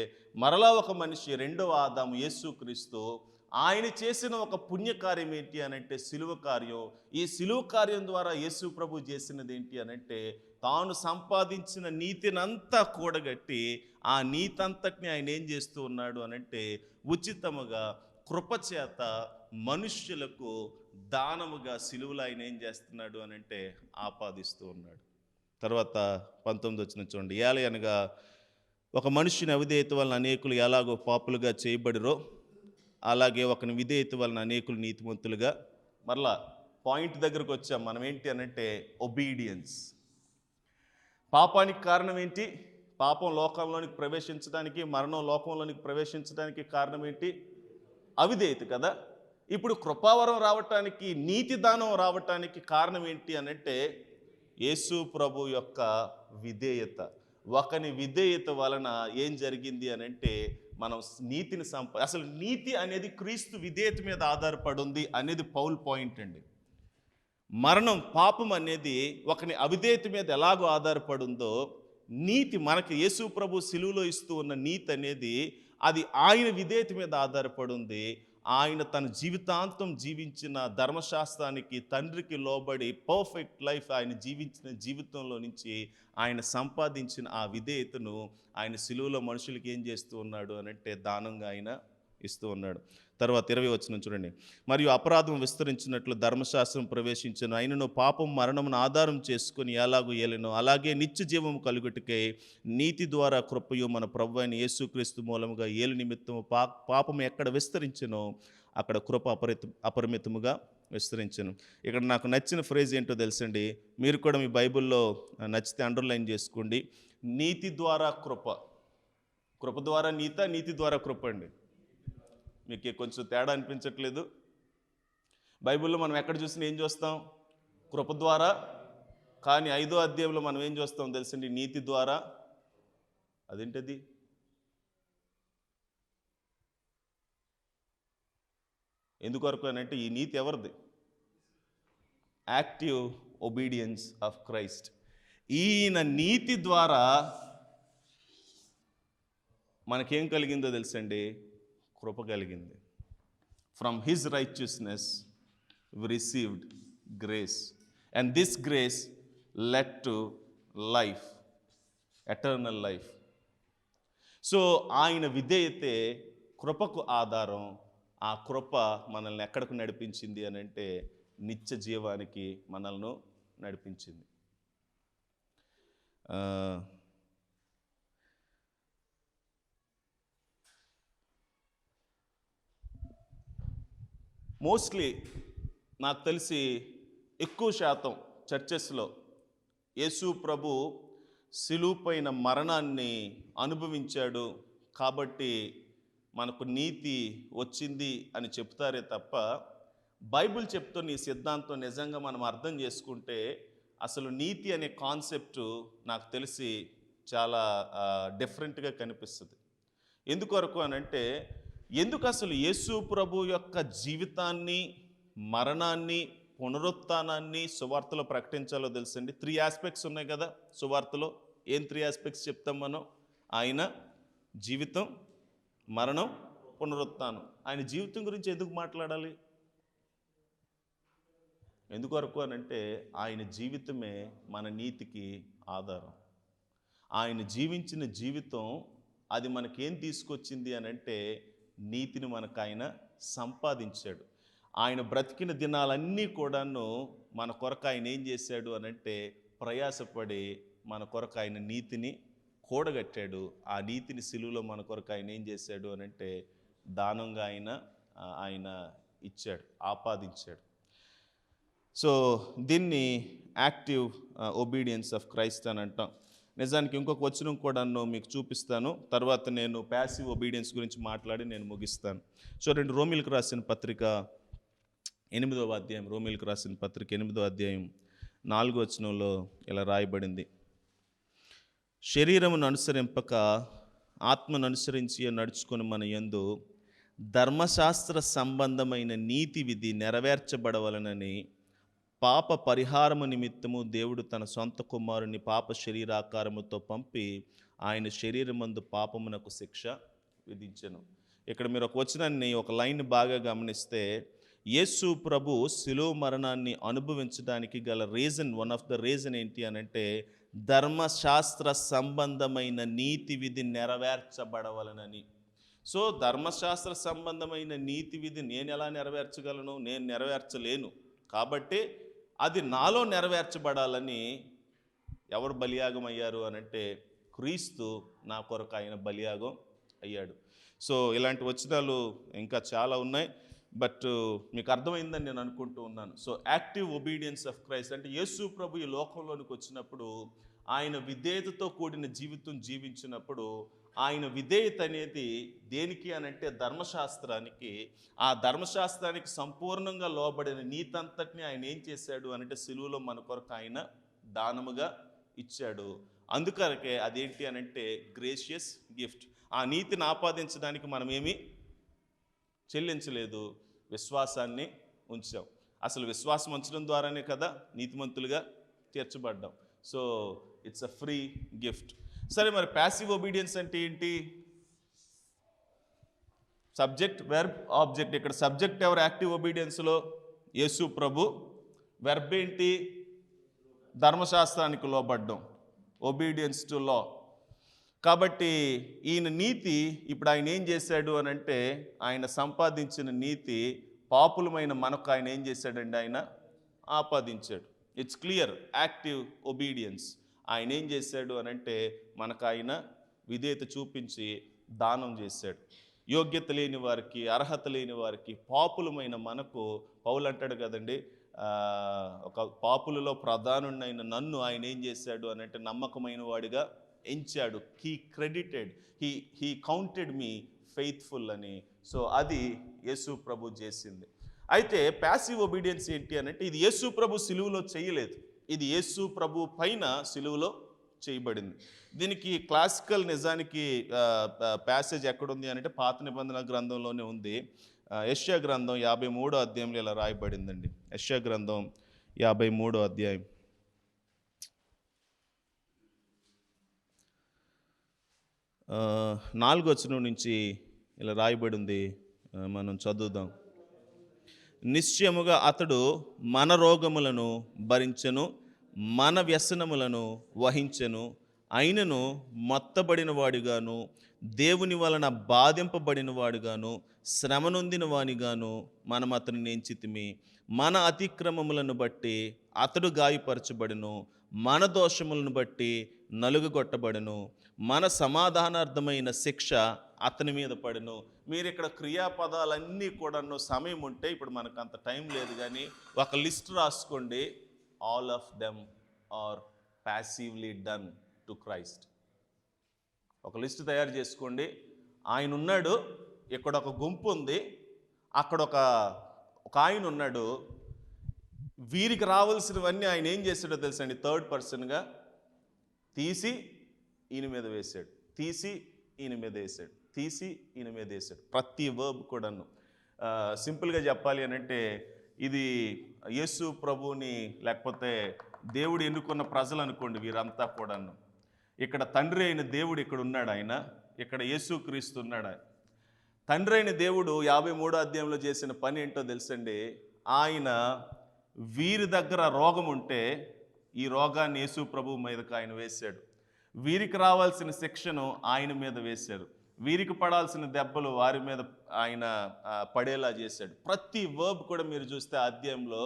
A: మరలా ఒక మనిషి, రెండవ ఆదాము యేసుక్రీస్తు, ఆయన చేసిన ఒక పుణ్యకార్యం ఏంటి అనంటే సిలువ కార్యం. ఈ సిలువ కార్యం ద్వారా యేసు ప్రభు చేసినది ఏంటి అనంటే, తాను సంపాదించిన నీతినంతా కూడగట్టి ఆ నీతంతటిని ఆయన ఏం చేస్తూ ఉన్నాడు అనంటే ఉచితముగా కృపచేత మనుష్యులకు దానముగా సిలువలో ఆయన ఏం చేస్తున్నాడు అనంటే ఆపాదిస్తూ ఉన్నాడు. తర్వాత 19వ వచనం చూడండి, ఏలయనగా ఒక మనుష్యుని అవిధేయత వలన అనేకులు ఎలాగో పాపులుగా చేయబడిరో అలాగే ఒకని విధేయత వలన అనేకులు నీతిమంతులుగా. మరలా పాయింట్ దగ్గరకు వచ్చాం మనం. ఏంటి అనంటే ఒబీడియన్స్. పాపానికి కారణం ఏంటి? పాపం లోకంలోనికి ప్రవేశించడానికి, మరణం లోకంలోనికి ప్రవేశించడానికి కారణం ఏంటి? అవిధేయత కదా. ఇప్పుడు కృపావరం రావటానికి, నీతి దానం రావటానికి కారణం ఏంటి అనంటే యేసు ప్రభు యొక్క విధేయత. ఒకని విధేయత వలన ఏం జరిగింది అనంటే మనం నీతిని అసలు నీతి అనేది క్రీస్తు విధేయత మీద ఆధారపడి ఉంది అనేది పౌల్ పాయింట్ అండి. మరణం, పాపం అనేది ఒకని అవిధేయత మీద ఎలాగో ఆధారపడి ఉందో, నీతి మనకి యేసు ప్రభు సిలువలో ఇస్తూ ఉన్న నీతి అనేది అది ఆయన విధేయత మీద ఆధారపడి ఉంది. ఆయన తన జీవితాంతం జీవించిన ధర్మశాస్త్రానికి, తండ్రికి లోబడి పర్ఫెక్ట్ లైఫ్ ఆయన జీవించిన జీవితంలో నుంచి ఆయన సంపాదించిన ఆ విధేయతను ఆయన సిలువలో మనుషులకి ఏం చేస్తూ ఉన్నాడు అనంటే దానంగా ఆయన ఇస్తూ ఉన్నాడు. తర్వాత 20వ వచనం చూడండి, మరియు అపరాధం విస్తరించినట్లు ధర్మశాస్త్రం ప్రవేశించను, అయినను పాపం మరణమును ఆధారం చేసుకుని ఎలాగూ ఏలెనో అలాగే నిత్య జీవము కలుగుటకై నీతి ద్వారా కృపయు మన ప్రభువైన అయిన యేసుక్రీస్తు మూలముగా ఏలు నిమిత్తము పాపం ఎక్కడ విస్తరించెనో అక్కడ కృప అపరిమితముగా విస్తరించను. ఇక్కడ నాకు నచ్చిన ఫ్రేజ్ ఏంటో తెలుసండి, మీరు కూడా మీ బైబిల్లో నచ్చితే అండర్లైన్ చేసుకోండి. నీతి ద్వారా కృప. కృప ద్వారా నీత, నీతి ద్వారా కృప అండి. మీకు కొంచెం తేడా అనిపించట్లేదు? బైబిల్లో మనం ఎక్కడ చూసినా ఏం చూస్తాం? కృప ద్వారా. కానీ 5వ అధ్యాయంలో మనం ఏం చూస్తాం తెలుసండి? నీతి ద్వారా. అదేంటది? ఎందుకొరకు అని అంటే ఈ నీతి ఎవరిది? Active obedience of Christ. ఈయన నీతి ద్వారా మనకేం కలిగిందో తెలుసండి? కృప కలిగింది. From his righteousness we received grace, and this grace led to life, eternal life. So ఆయన విధేయతే కృపకు ఆధారం. ఆ కృప మనల్ని ఎక్కడికి నడిపించింది అని అంటే నిత్య జీవానికి మనల్ని నడిపించింది. మోస్ట్లీ నాకు తెలిసి ఎక్కువ శాతం చర్చెస్లో యేసు ప్రభు శిలువ పైన మరణాన్ని అనుభవించాడు కాబట్టి మనకు నీతి వచ్చింది అని చెప్తారే తప్ప, బైబిల్ చెప్తున్న ఈ సిద్ధాంతం నిజంగా మనం అర్థం చేసుకుంటే అసలు నీతి అనే కాన్సెప్ట్ నాకు తెలిసి చాలా డిఫరెంట్గా కనిపిస్తుంది. ఎందుకొరకు అనంటే, ఎందుకు అసలు యేసు ప్రభు యొక్క జీవితాన్ని, మరణాన్ని, పునరుత్థానాన్ని సువార్తలో ప్రకటించాలో తెలుసండి. 3 ఆస్పెక్ట్స్ ఉన్నాయి కదా సువార్తలో. ఏం 3 ఆస్పెక్ట్స్ చెప్తాం మనం? ఆయన జీవితం, మరణం, పునరుత్థానం. ఆయన జీవితం గురించి ఎందుకు మాట్లాడాలి? ఎందుకొరకు అనంటే ఆయన జీవితమే మన నీతికి ఆధారం. ఆయన జీవించిన జీవితం అది మనకేం తీసుకొచ్చింది అనంటే నీతిని మనకు ఆయన సంపాదించాడు. ఆయన బ్రతికిన దినాలన్నీ కూడాను మన కొరకు ఆయన ఏం చేశాడు అనంటే ప్రయాసపడి మన కొరకు ఆయన నీతిని కూడగట్టాడు. ఆ నీతిని సిలువలో మన కొరకు ఆయన ఏం చేశాడు అనంటే దానంగా ఆయన ఇచ్చాడు, ఆపాదించాడు. సో దీన్ని యాక్టివ్ ఒబీడియన్స్ ఆఫ్ క్రైస్ట్ అని అంటాం. నిజానికి ఇంకొక వచనం కూడా మీకు చూపిస్తాను. తర్వాత నేను ప్యాసివ్ ఒబీడియన్స్ గురించి మాట్లాడి నేను ముగిస్తాను. చూడండి, రోమిలకు రాసిన పత్రిక 8వ అధ్యాయం, రోమిలకు రాసిన పత్రిక 8వ అధ్యాయం 4వ వచనంలో ఇలా రాయబడింది: శరీరమును అనుసరింపక ఆత్మను అనుసరించి నడుచుకొని మన యందు ధర్మశాస్త్ర సంబంధమైన నీతి విధి నెరవేర్చబడవలనని పాప పరిహారము నిమిత్తము దేవుడు తన సొంత కుమారుని పాప శరీరాకారముతో పంపి ఆయన శరీరమందు పాపమునకు శిక్ష విధించెను. ఇక్కడ మీరు ఒక వచనాన్ని, ఒక లైన్ బాగా గమనిస్తే, యేసు ప్రభు శిలువ మరణాన్ని అనుభవించడానికి గల reason, one of the reason ఏంటి అనంటే ధర్మశాస్త్ర సంబంధమైన నీతి విధి నెరవేర్చబడవలనని. సో ధర్మశాస్త్ర సంబంధమైన నీతి విధి నేను ఎలా నెరవేర్చగలను? నేను నెరవేర్చలేను. కాబట్టి అది నాలో నెరవేర్చబడాలని ఎవరు బలియాగం అయ్యారు అనంటే క్రీస్తు నా కొరకు ఆయన బలియాగం అయ్యాడు. సో ఇలాంటి వచనాలు ఇంకా చాలా ఉన్నాయి, బట్ మీకు అర్థమైందని నేను అనుకుంటూ ఉన్నాను. So active obedience of Christ అంటే యేసు ప్రభు ఈ లోకంలోనికి వచ్చినప్పుడు ఆయన విధేయతతో కూడిన జీవితం జీవించినప్పుడు ఆయన విధేయత అనేది దేనికి అనంటే ధర్మశాస్త్రానికి. ఆ ధర్మశాస్త్రానికి సంపూర్ణంగా లోబడిన నీతంతటిని ఆయన ఏం చేశాడు అనంటే సిలువలో మన కొరకు ఆయన దానముగా ఇచ్చాడు. అందుకరకే అదేంటి అనంటే గ్రేషియస్ గిఫ్ట్. ఆ నీతిని ఆపాదించడానికి మనం ఏమీ చెల్లించలేదు, విశ్వాసాన్ని ఉంచాం. అసలు విశ్వాసం ఉంచడం ద్వారానే కదా నీతిమంతులుగా తీర్చబడ్డాం. So it's a free gift. సరే, మరి ప్యాసివ్ ఒబీడియన్స్ అంటే ఏంటి? Subject, verb, object. ఇక్కడ సబ్జెక్ట్ ఎవరు యాక్టివ్ ఒబీడియన్స్లో? యేసు ప్రభు. వెర్బ్ ఏంటి? ధర్మశాస్త్రానికి లోబడ్డం, ఒబీడియన్స్ టు లా. కాబట్టి ఈయన నీతి ఇప్పుడు ఆయన ఏం చేశాడు అనంటే ఆయన సంపాదించిన నీతి పాపులమైన మనకు ఆయన ఏం చేశాడండి? ఆయన ఆపాదించాడు. It's clear, active obedience. ఆయన ఏం చేశాడు అనంటే మనకు ఆయన విధేయత చూపించి దానం చేశాడు. యోగ్యత లేని వారికి, అర్హత లేని వారికి, పాపులమైన మనకు పౌలు అంటాడు కదండి, ఒక పాపులలో ప్రధానుడైన నన్ను ఆయన ఏం చేశాడు అనంటే నమ్మకమైన వాడిగా ఎంచాడు. హీ కౌంటెడ్ మీ ఫెయిత్ఫుల్ అని. సో అది యేసు ప్రభు చేసింది. అయితే ప్యాసివ్ ఒబీడియన్స్ ఏంటి అనంటే ఇది యేసు ప్రభు సిలువలో చేయలేదు, ఇది యేసు ప్రభు పైన సిలువలో చేయబడింది. దీనికి క్లాసికల్ నిజానికి ప్యాసేజ్ ఎక్కడుంది అంటే పాత నిబంధన గ్రంథంలోనే ఉంది. యెషయా గ్రంథం 53వ అధ్యాయంలో ఇలా రాయబడిందండి. యెషయా గ్రంథం 53వ అధ్యాయం 4వ వచనం నుంచి ఇలా రాయబడి ఉంది. మనం చదువుదాం. నిశ్చయముగా అతడు మన రోగములను భరించెను, మన వ్యసనములను వహించెను. అయినను మొత్తబడిన వాడిగాను, దేవుని వలన బాధింపబడిన వాడుగాను, శ్రమ నొందిన వానిగాను మనం అతనిని ఎంచితిమి. మన అతిక్రమములను బట్టి అతడు గాయపరచబడును, మన దోషములను బట్టి నలుగుగొట్టబడును. మన సమాధానార్థమైన శిక్ష అతని మీద పడెను. మీరు ఇక్కడ క్రియాపదాలన్నీ కూడాను సమయం ఉంటే, ఇప్పుడు మనకు అంత టైం లేదు కానీ ఒక లిస్ట్ రాసుకోండి. All of them are passively done to Christ. ఒక లిస్ట్ తయారు చేసుకోండి. ఆయన ఉన్నాడు, ఇక్కడ ఒక గుంపు ఉంది, అక్కడ ఒక ఆయన ఉన్నాడు. వీరికి రావాల్సినవన్నీ ఆయన ఏం చేశాడో తెలుసండి, థర్డ్ పర్సన్గా తీసి ఈయన మీద వేశాడు, తీసి ఈయన మీద వేశాడు, తీసి ఈయన మీద వేశాడు. ప్రతి వర్బ్ కూడాను. సింపుల్గా చెప్పాలి అని అంటే, ఇది యేసు ప్రభువుని లేకపోతే దేవుడు ఎన్నుకున్న ప్రజలు అనుకోండి వీరంతా కూడాను. ఇక్కడ తండ్రి అయిన దేవుడు ఇక్కడ ఉన్నాడు, ఆయన ఇక్కడ యేసుక్రీస్తు ఉన్నాడు. తండ్రి అయిన దేవుడు 53వ అధ్యాయంలో చేసిన పని ఏంటో తెలుసండి. ఆయన వీరి దగ్గర రోగం ఉంటే ఈ రోగాన్ని యేసు ప్రభువు మీదకి ఆయన వేశాడు. వీరికి రావాల్సిన శిక్షను ఆయన మీద వేశారు. వీరికి పడాల్సిన దెబ్బలు వారి మీద ఆయన పడేలా చేశాడు. ప్రతి వర్బ్ కూడా మీరు చూస్తే అధ్యాయంలో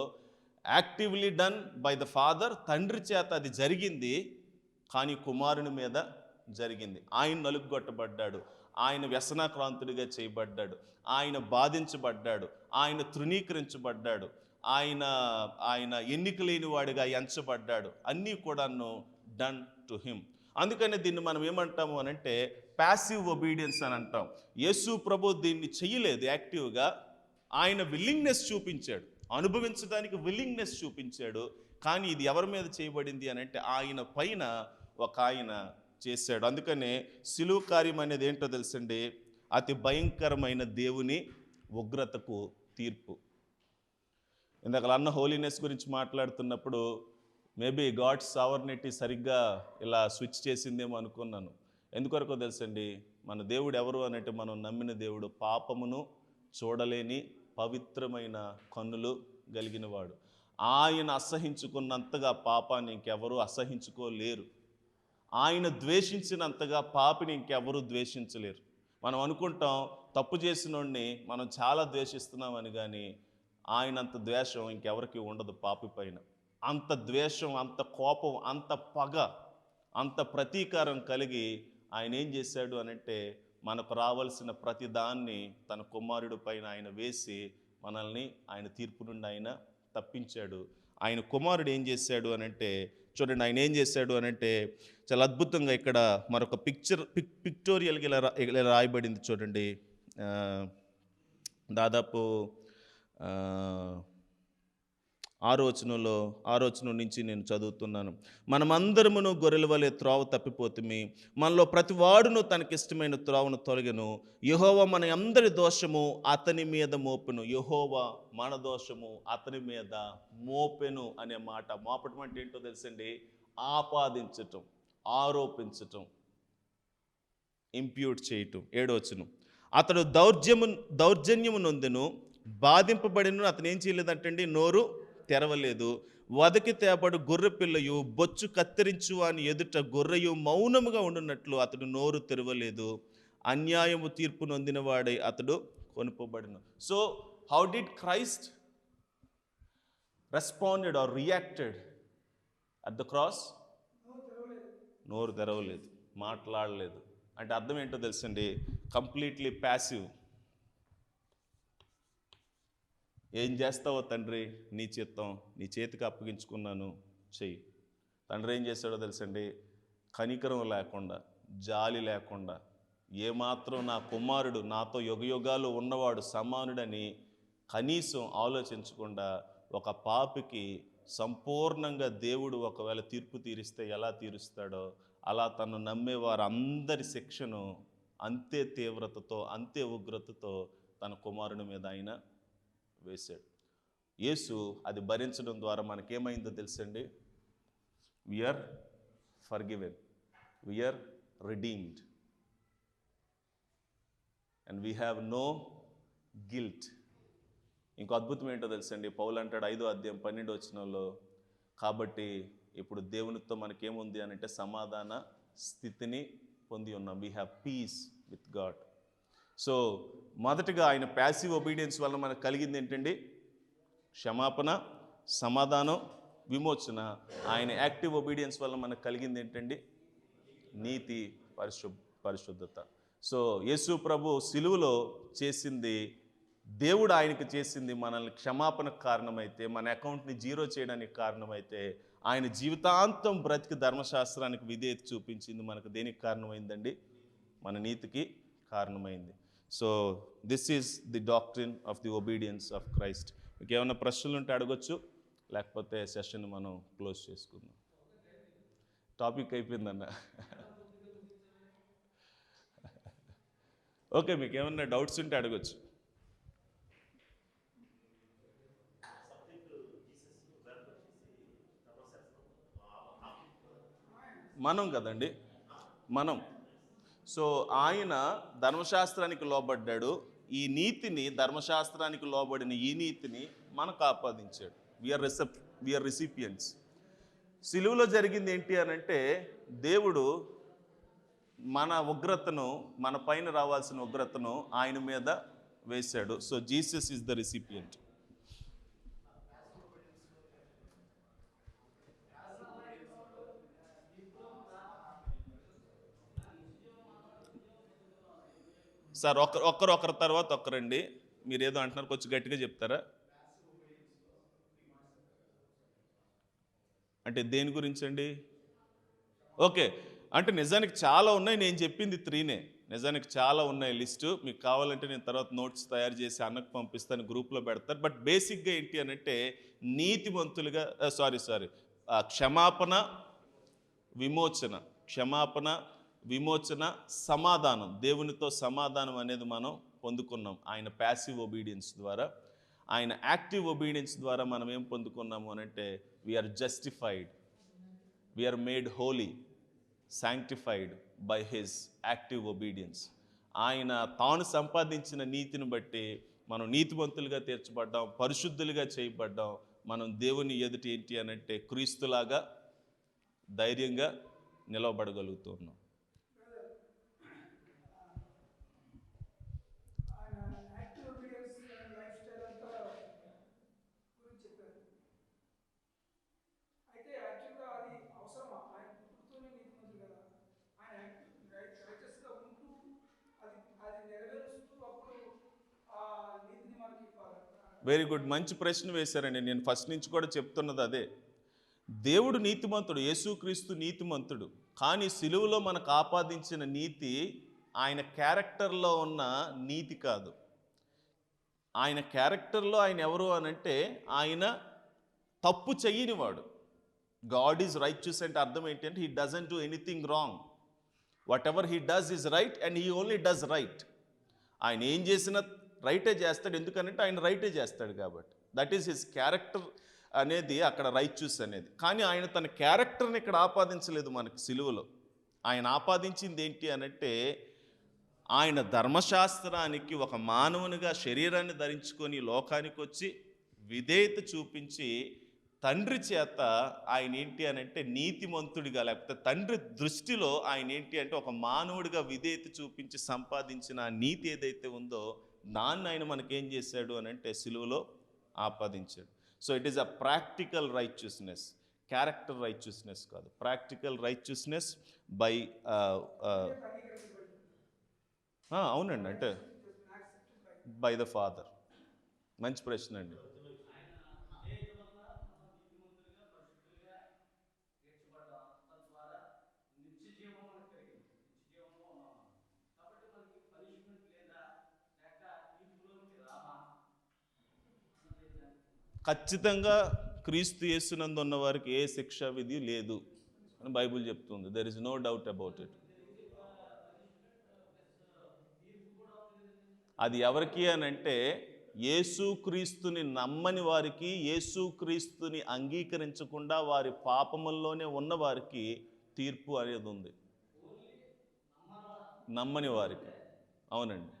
A: actively done by the father, తండ్రి చేత అది జరిగింది, కానీ కుమారుని మీద జరిగింది. ఆయన నలుగొట్టబడ్డాడు, ఆయన వ్యసనాక్రాంతుడిగా చేయబడ్డాడు, ఆయన బాధించబడ్డాడు, ఆయన తృణీకరించబడ్డాడు, ఆయన ఎన్నిక లేని వాడిగా ఎంచబడ్డాడు. అన్నీ కూడాను డన్ టు హిమ్. అందుకని దీన్ని మనం ఏమంటాము అని అంటే ప్యాసివ్ ఒబీడియన్స్ అని అంటాం. యేసు ప్రభు దీన్ని చెయ్యలేదు యాక్టివ్గా. ఆయన విల్లింగ్నెస్ చూపించాడు, అనుభవించడానికి విల్లింగ్నెస్ చూపించాడు. కానీ ఇది ఎవరి మీద చేయబడింది అని అంటే ఆయన పైన ఒక ఆయన చేశాడు. అందుకనే సిలువ కార్యం అనేది ఏంటో తెలుసండి, అతి భయంకరమైన దేవుని ఉగ్రతకు తీర్పు. ఇందాక అన్న హోలీనెస్ గురించి మాట్లాడుతున్నప్పుడు మేబీ గాడ్స్ సావర్నిటీ సరిగ్గా ఇలా స్విచ్ చేసిందేమో అనుకున్నాను. ఎందుకొరకో తెలుసండి, మన దేవుడు ఎవరు అనంటే మనం నమ్మిన దేవుడు పాపమును చూడలేని పవిత్రమైన కన్నులు కలిగిన వాడు. ఆయన అసహించుకున్నంతగా పాపాన్ని ఇంకెవరూ అసహించుకోలేరు. ఆయన ద్వేషించినంతగా పాపిని ఇంకెవరూ ద్వేషించలేరు. మనం అనుకుంటాం తప్పు చేసినోడిని మనం చాలా ద్వేషిస్తున్నామని, కానీ ఆయనంత ద్వేషం ఇంకెవరికి ఉండదు పాపి పైన. అంత ద్వేషం, అంత కోపం, అంత పగ, అంత ప్రతీకారం కలిగి ఆయన ఏం చేశాడు అనంటే మనకు రావాల్సిన ప్రతి దాన్ని తన కుమారుడి పైన ఆయన వేసి మనల్ని ఆయన తీర్పు నుండి ఆయన తప్పించాడు. ఆయన కుమారుడు ఏం చేశాడు అనంటే చూడండి, ఆయన ఏం చేశాడు అనంటే చాలా అద్భుతంగా ఇక్కడ మరొక పిక్టోరియల్గా ఇలా రాయబడింది చూడండి. దాదాపు 6వ వచనం నుంచి నేను చదువుతున్నాను. మనమందరమును గొర్రెల వలె త్రోవ తప్పిపోతుమి, మనలో ప్రతి వాడును తనకిష్టమైన త్రోవను తొలగెను. యెహోవా మన అందరి దోషము అతని మీద మోపెను. యెహోవా మన దోషము అతని మీద మోపెను అనే మాట. మోపటం అంటే ఏంటో తెలుసండి, ఆపాదించటం, ఆరోపించటం, ఇంప్యూట్ చేయటం. 7వ వచనం, అతడు దౌర్జన్యము నొందెను, బాధింపబడిను, అతను ఏం చేయలేదంటండి, నోరు తెరవలేదు. వదకి తేబడు గొర్రె పిల్లయు బొచ్చు కత్తిరించు అని ఎదుట గొర్రెయు మౌనముగా ఉండునట్లు అతడు నోరు తెరవలేదు. అన్యాయము తీర్పు నొందిన వాడై అతడు కొనుపబడిను. So how did Christ responded or reacted at the cross? నోరు తెరవలేదు, మాట్లాడలేదు. అంటే అర్థం ఏంటో తెలుసండి, కంప్లీట్లీ ప్యాసివ్. ఏం చేస్తావో తండ్రి, నీ చిత్తం, నీ చేతికి అప్పగించుకున్నాను, చెయ్యి. తండ్రి ఏం చేశాడో తెలుసండి, కనికరం లేకుండా, జాలి లేకుండా, ఏమాత్రం నా కుమారుడు నాతో యుగయుగాలు ఉన్నవాడు సమానుడని కనీసం ఆలోచించకుండా ఒక పాపికి సంపూర్ణంగా దేవుడు ఒకవేళ తీర్పు తీరిస్తే ఎలా తీరుస్తాడో అలా తను నమ్మే వారందరి శిక్షను అంతే తీవ్రతతో, అంతే ఉగ్రతతో తన కుమారుని మీద ఆయన వేశాడు. యేసు అది భరించడం ద్వారా మనకేమైందో తెలుసండి, we are forgiven, we are redeemed and we have no guilt. ఇంకో అద్భుతం ఏంటో తెలుసండి, పౌలు అంటాడు 5వ అధ్యాయం 12వ వచనంలో, కాబట్టి ఇప్పుడు దేవునితో మనకేముంది అని అంటే సమాధాన స్థితిని పొంది ఉన్నాం. We have piece with God. So మొదటగా ఆయన ప్యాసివ్ ఒబీడియన్స్ వల్ల మనకు కలిగింది ఏంటండి, క్షమాపణ, సమాధానం, విమోచన. ఆయన యాక్టివ్ ఒబీడియన్స్ వల్ల మనకు కలిగింది ఏంటండి, నీతి, పరిశుద్ధత. సో యేసు ప్రభు సిలువలో చేసింది, దేవుడు ఆయనకి చేసింది మనల్ని క్షమాపణకు కారణమైతే, మన అకౌంట్ని జీరో చేయడానికి కారణమైతే, ఆయన జీవితాంతం బ్రతికి ధర్మశాస్త్రానికి విధేయత చూపించింది మనకు దేనికి కారణమైందండి? మన నీతికి కారణమైంది. So this is the doctrine of the obedience of Christ. మీకు ఏమైనా ప్రశ్నలు ఉంటే అడగొచ్చు, లేకపోతే సెషన్ మనం క్లోజ్ చేసుకుందాం. టాపిక్ అయిపోయిందన్న. ఓకే, మీకు ఏమన్నా డౌట్స్ ఉంటే అడగొచ్చు. మనం కదండి, మనం. సో ఆయన ధర్మశాస్త్రానికి లోబడ్డాడు. ఈ నీతిని, ధర్మశాస్త్రానికి లోబడిన ఈ నీతిని మనకు ఆపాదించాడు. వీఆర్ రిసిపియెంట్స్. సిలువలో జరిగింది ఏంటి అనంటే, దేవుడు మన ఉగ్రతను, మన పైన రావాల్సిన ఉగ్రతను ఆయన మీద వేశాడు. So Jesus is the recipient. Sir ఒకరి తర్వాత ఒకరండి. మీరు ఏదో అంటున్నారు, కొంచెం గట్టిగా చెప్తారా? అంటే దేని గురించి అండి? ఓకే, అంటే నిజానికి చాలా ఉన్నాయి, నేను చెప్పింది 3నే. నిజానికి చాలా ఉన్నాయి లిస్టు. మీకు కావాలంటే నేను తర్వాత నోట్స్ తయారు చేసి అన్నకు పంపిస్తాను, గ్రూప్లో పెడతారు. బట్ బేసిక్గా ఏంటి అనంటే, నీతిమంతులుగా క్షమాపణ, విమోచన, క్షమాపణ, విమోచన, సమాధానం, దేవునితో సమాధానం అనేది మనం పొందుకున్నాం ఆయన ప్యాసివ్ ఒబీడియన్స్ ద్వారా. ఆయన యాక్టివ్ ఒబీడియన్స్ ద్వారా మనం ఏం పొందుకున్నాము అనంటే, we are justified, we are made holy, sanctified by his active obedience. ఆయన తాను సంపాదించిన నీతిని బట్టి మనం నీతిమంతులుగా తీర్చబడ్డాం, పరిశుద్ధులుగా చేయబడ్డాం. మనం దేవుని ఎదుటి ఏంటి అనంటే క్రీస్తులాగా ధైర్యంగా నిలవబడగలుగుతున్నాం. వెరీ గుడ్, మంచి ప్రశ్న వేశారండి. నేను ఫస్ట్ నుంచి కూడా చెప్తున్నది అదే. దేవుడు నీతిమంతుడు, యేసుక్రీస్తు నీతిమంతుడు. కానీ సిలువలో మనకు ఆపాదించిన నీతి ఆయన క్యారెక్టర్లో ఉన్న నీతి కాదు. ఆయన క్యారెక్టర్లో ఆయన ఎవరు అనంటే, ఆయన తప్పు చెయ్యనివాడు. గాడ్ ఈజ్ రైచియస్ అంటే అర్థం ఏంటంటే, he doesn't do anything wrong. What ever he does is right and he only does write. ఆయన ఏం చేసినా రైటే చేస్తాడు, ఎందుకనంటే ఆయన రైటే చేస్తాడు కాబట్టి. దట్ ఈస్ హిస్ క్యారెక్టర్ అనేది అక్కడ రైచియస్ అనేది. కానీ ఆయన తన క్యారెక్టర్ని ఇక్కడ ఆపాదించలేదు మనకి సిలువలో. ఆయన ఆపాదించింది ఏంటి అనంటే, ఆయన ధర్మశాస్త్రానికి ఒక మానవునిగా శరీరాన్ని ధరించుకొని లోకానికి వచ్చి విధేయత చూపించి తండ్రి చేత ఆయన ఏంటి అనంటే నీతిమంతుడిగా, లేకపోతే తండ్రి దృష్టిలో ఆయన ఏంటి అంటే ఒక మానవుడిగా విధేయత చూపించి సంపాదించిన నీతి ఏదైతే ఉందో దాన్ని ఆయన మనకేం చేశాడు అనంటే సిలువలో ఆపాదించాడు. So it is a practical righteousness, character righteousness కాదు. ప్రాక్టికల్ రైచియస్నెస్ బై అవునండి, అంటే బై ద ఫాదర్. మంచి ప్రశ్న అండి. ఖచ్చితంగా క్రీస్తు యేసునందు ఉన్న వారికి ఏ శిక్షా విధి లేదు అని బైబిల్ చెప్తుంది. There is no doubt about it. అది ఎవరికి అనంటే, యేసుక్రీస్తుని నమ్మని వారికి, యేసుక్రీస్తుని అంగీకరించకుండా వారి పాపముల్లోనే ఉన్న వారికి తీర్పు అనేది ఉంది. నమ్మని వారికి. అవునండి.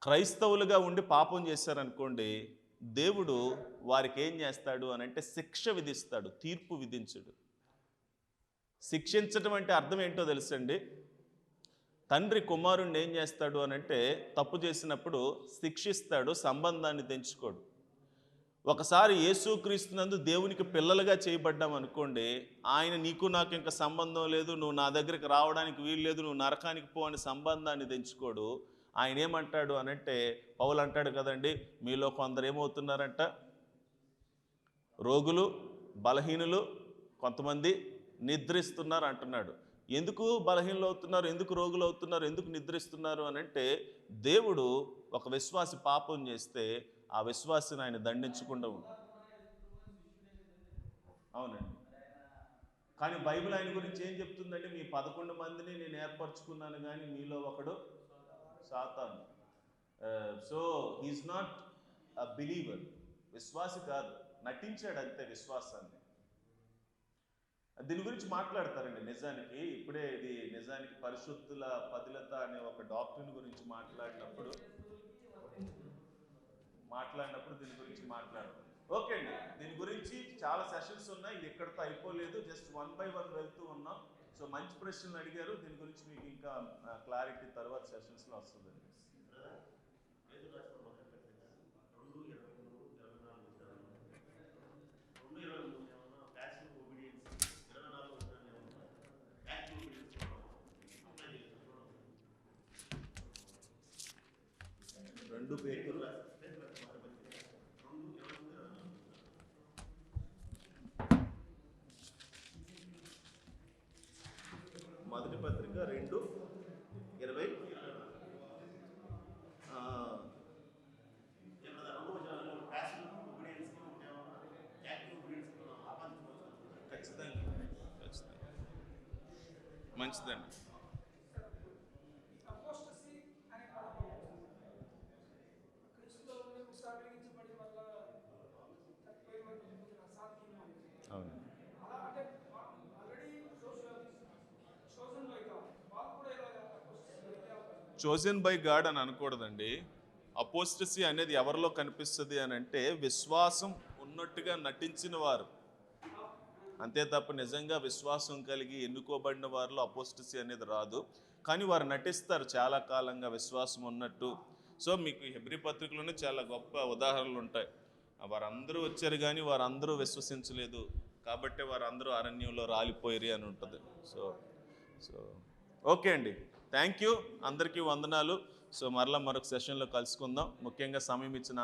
A: క్రైస్తవులుగా ఉండి పాపం చేశారనుకోండి, దేవుడు వారికి ఏం చేస్తాడు అనంటే శిక్ష విధిస్తాడు, తీర్పు విధించడు. శిక్షించడం అంటే అర్థం ఏంటో తెలుసండి. తండ్రి కుమారుణ్ణి ఏం చేస్తాడు అనంటే తప్పు చేసినప్పుడు శిక్షిస్తాడు, సంబంధాన్ని తెంచుకోడు. ఒకసారి యేసుక్రీస్తునందు దేవునికి పిల్లలుగా చేయబడ్డాం అనుకోండి, ఆయన నీకు నాకు ఇంకా సంబంధం లేదు, నువ్వు నా దగ్గరికి రావడానికి వీలు లేదు, నువ్వు నరకానికి పో అని సంబంధాన్ని తెంచుకోడు. ఆయన ఏమంటాడు అనంటే, పౌలు అంటాడు కదండి, మీలో కొందరు ఏమవుతున్నారంట, రోగులు, బలహీనులు, కొంతమంది నిద్రిస్తున్నారు అంటున్నాడు. ఎందుకు బలహీనలు అవుతున్నారు, ఎందుకు రోగులు అవుతున్నారు, ఎందుకు నిద్రిస్తున్నారు అనంటే, దేవుడు ఒక విశ్వాసి పాపం చేస్తే ఆ విశ్వాసిని ఆయన దండించకుండా అవునండి. కానీ బైబిల్ ఆయన గురించి ఏం చెప్తుందంటే, మీ 11 మందిని నేను ఏర్పరచుకున్నాను, కానీ మీలో ఒకడు సాతాను. So he is not a believer, విశ్వాసి కాదు, నటించాడు అంతే విశ్వాసాన్ని. దీని గురించి మాట్లాడతారండి నిజానికి. ఇప్పుడే ఇది నిజానికి పరిశుద్ధుల పదిలత అనే ఒక డాక్టరీని గురించి మాట్లాడినప్పుడు దీని గురించి మాట్లాడతాం. ఓకే అండి, దీని గురించి చాలా సెషన్స్ ఉన్నాయి, ఇది ఎక్కడితో అయిపోలేదు, జస్ట్ 1 by 1 వెళ్తూ ఉన్నాం. సో మంచి ప్రశ్నలు అడిగారు, దీని గురించి మీకు ఇంకా క్లారిటీ తర్వాత సెషన్స్లో వస్తుందండి. రెండు పేతురు మొదటి పత్రిక 2:20. ఖచ్చితంగా మంచిదండి. అవును, చోజన్ బై గాడ్ అని అనకూడదండి. అపోస్టసీ అనేది ఎవరిలో కనిపిస్తుంది అని అంటే, విశ్వాసం ఉన్నట్టుగా నటించిన వారు, అంతే తప్ప నిజంగా విశ్వాసం కలిగి ఎన్నుకోబడిన వారిలో అపోస్టసీ అనేది రాదు. కానీ వారు నటిస్తారు చాలా కాలంగా విశ్వాసం ఉన్నట్టు. సో మీకు హెబ్రీ పత్రికలోనే చాలా గొప్ప ఉదాహరణలు ఉంటాయి. వారందరూ వచ్చారు కానీ వారందరూ విశ్వసించలేదు, కాబట్టి వారందరూ అరణ్యంలో రాలిపోయారు అని ఉంటుంది. సో సో ఓకే అండి, థ్యాంక్ యూ, అందరికీ వందనాలు. సో మరలా మరొక సెషన్లో కలుసుకుందాం. ముఖ్యంగా సమయం ఇచ్చిన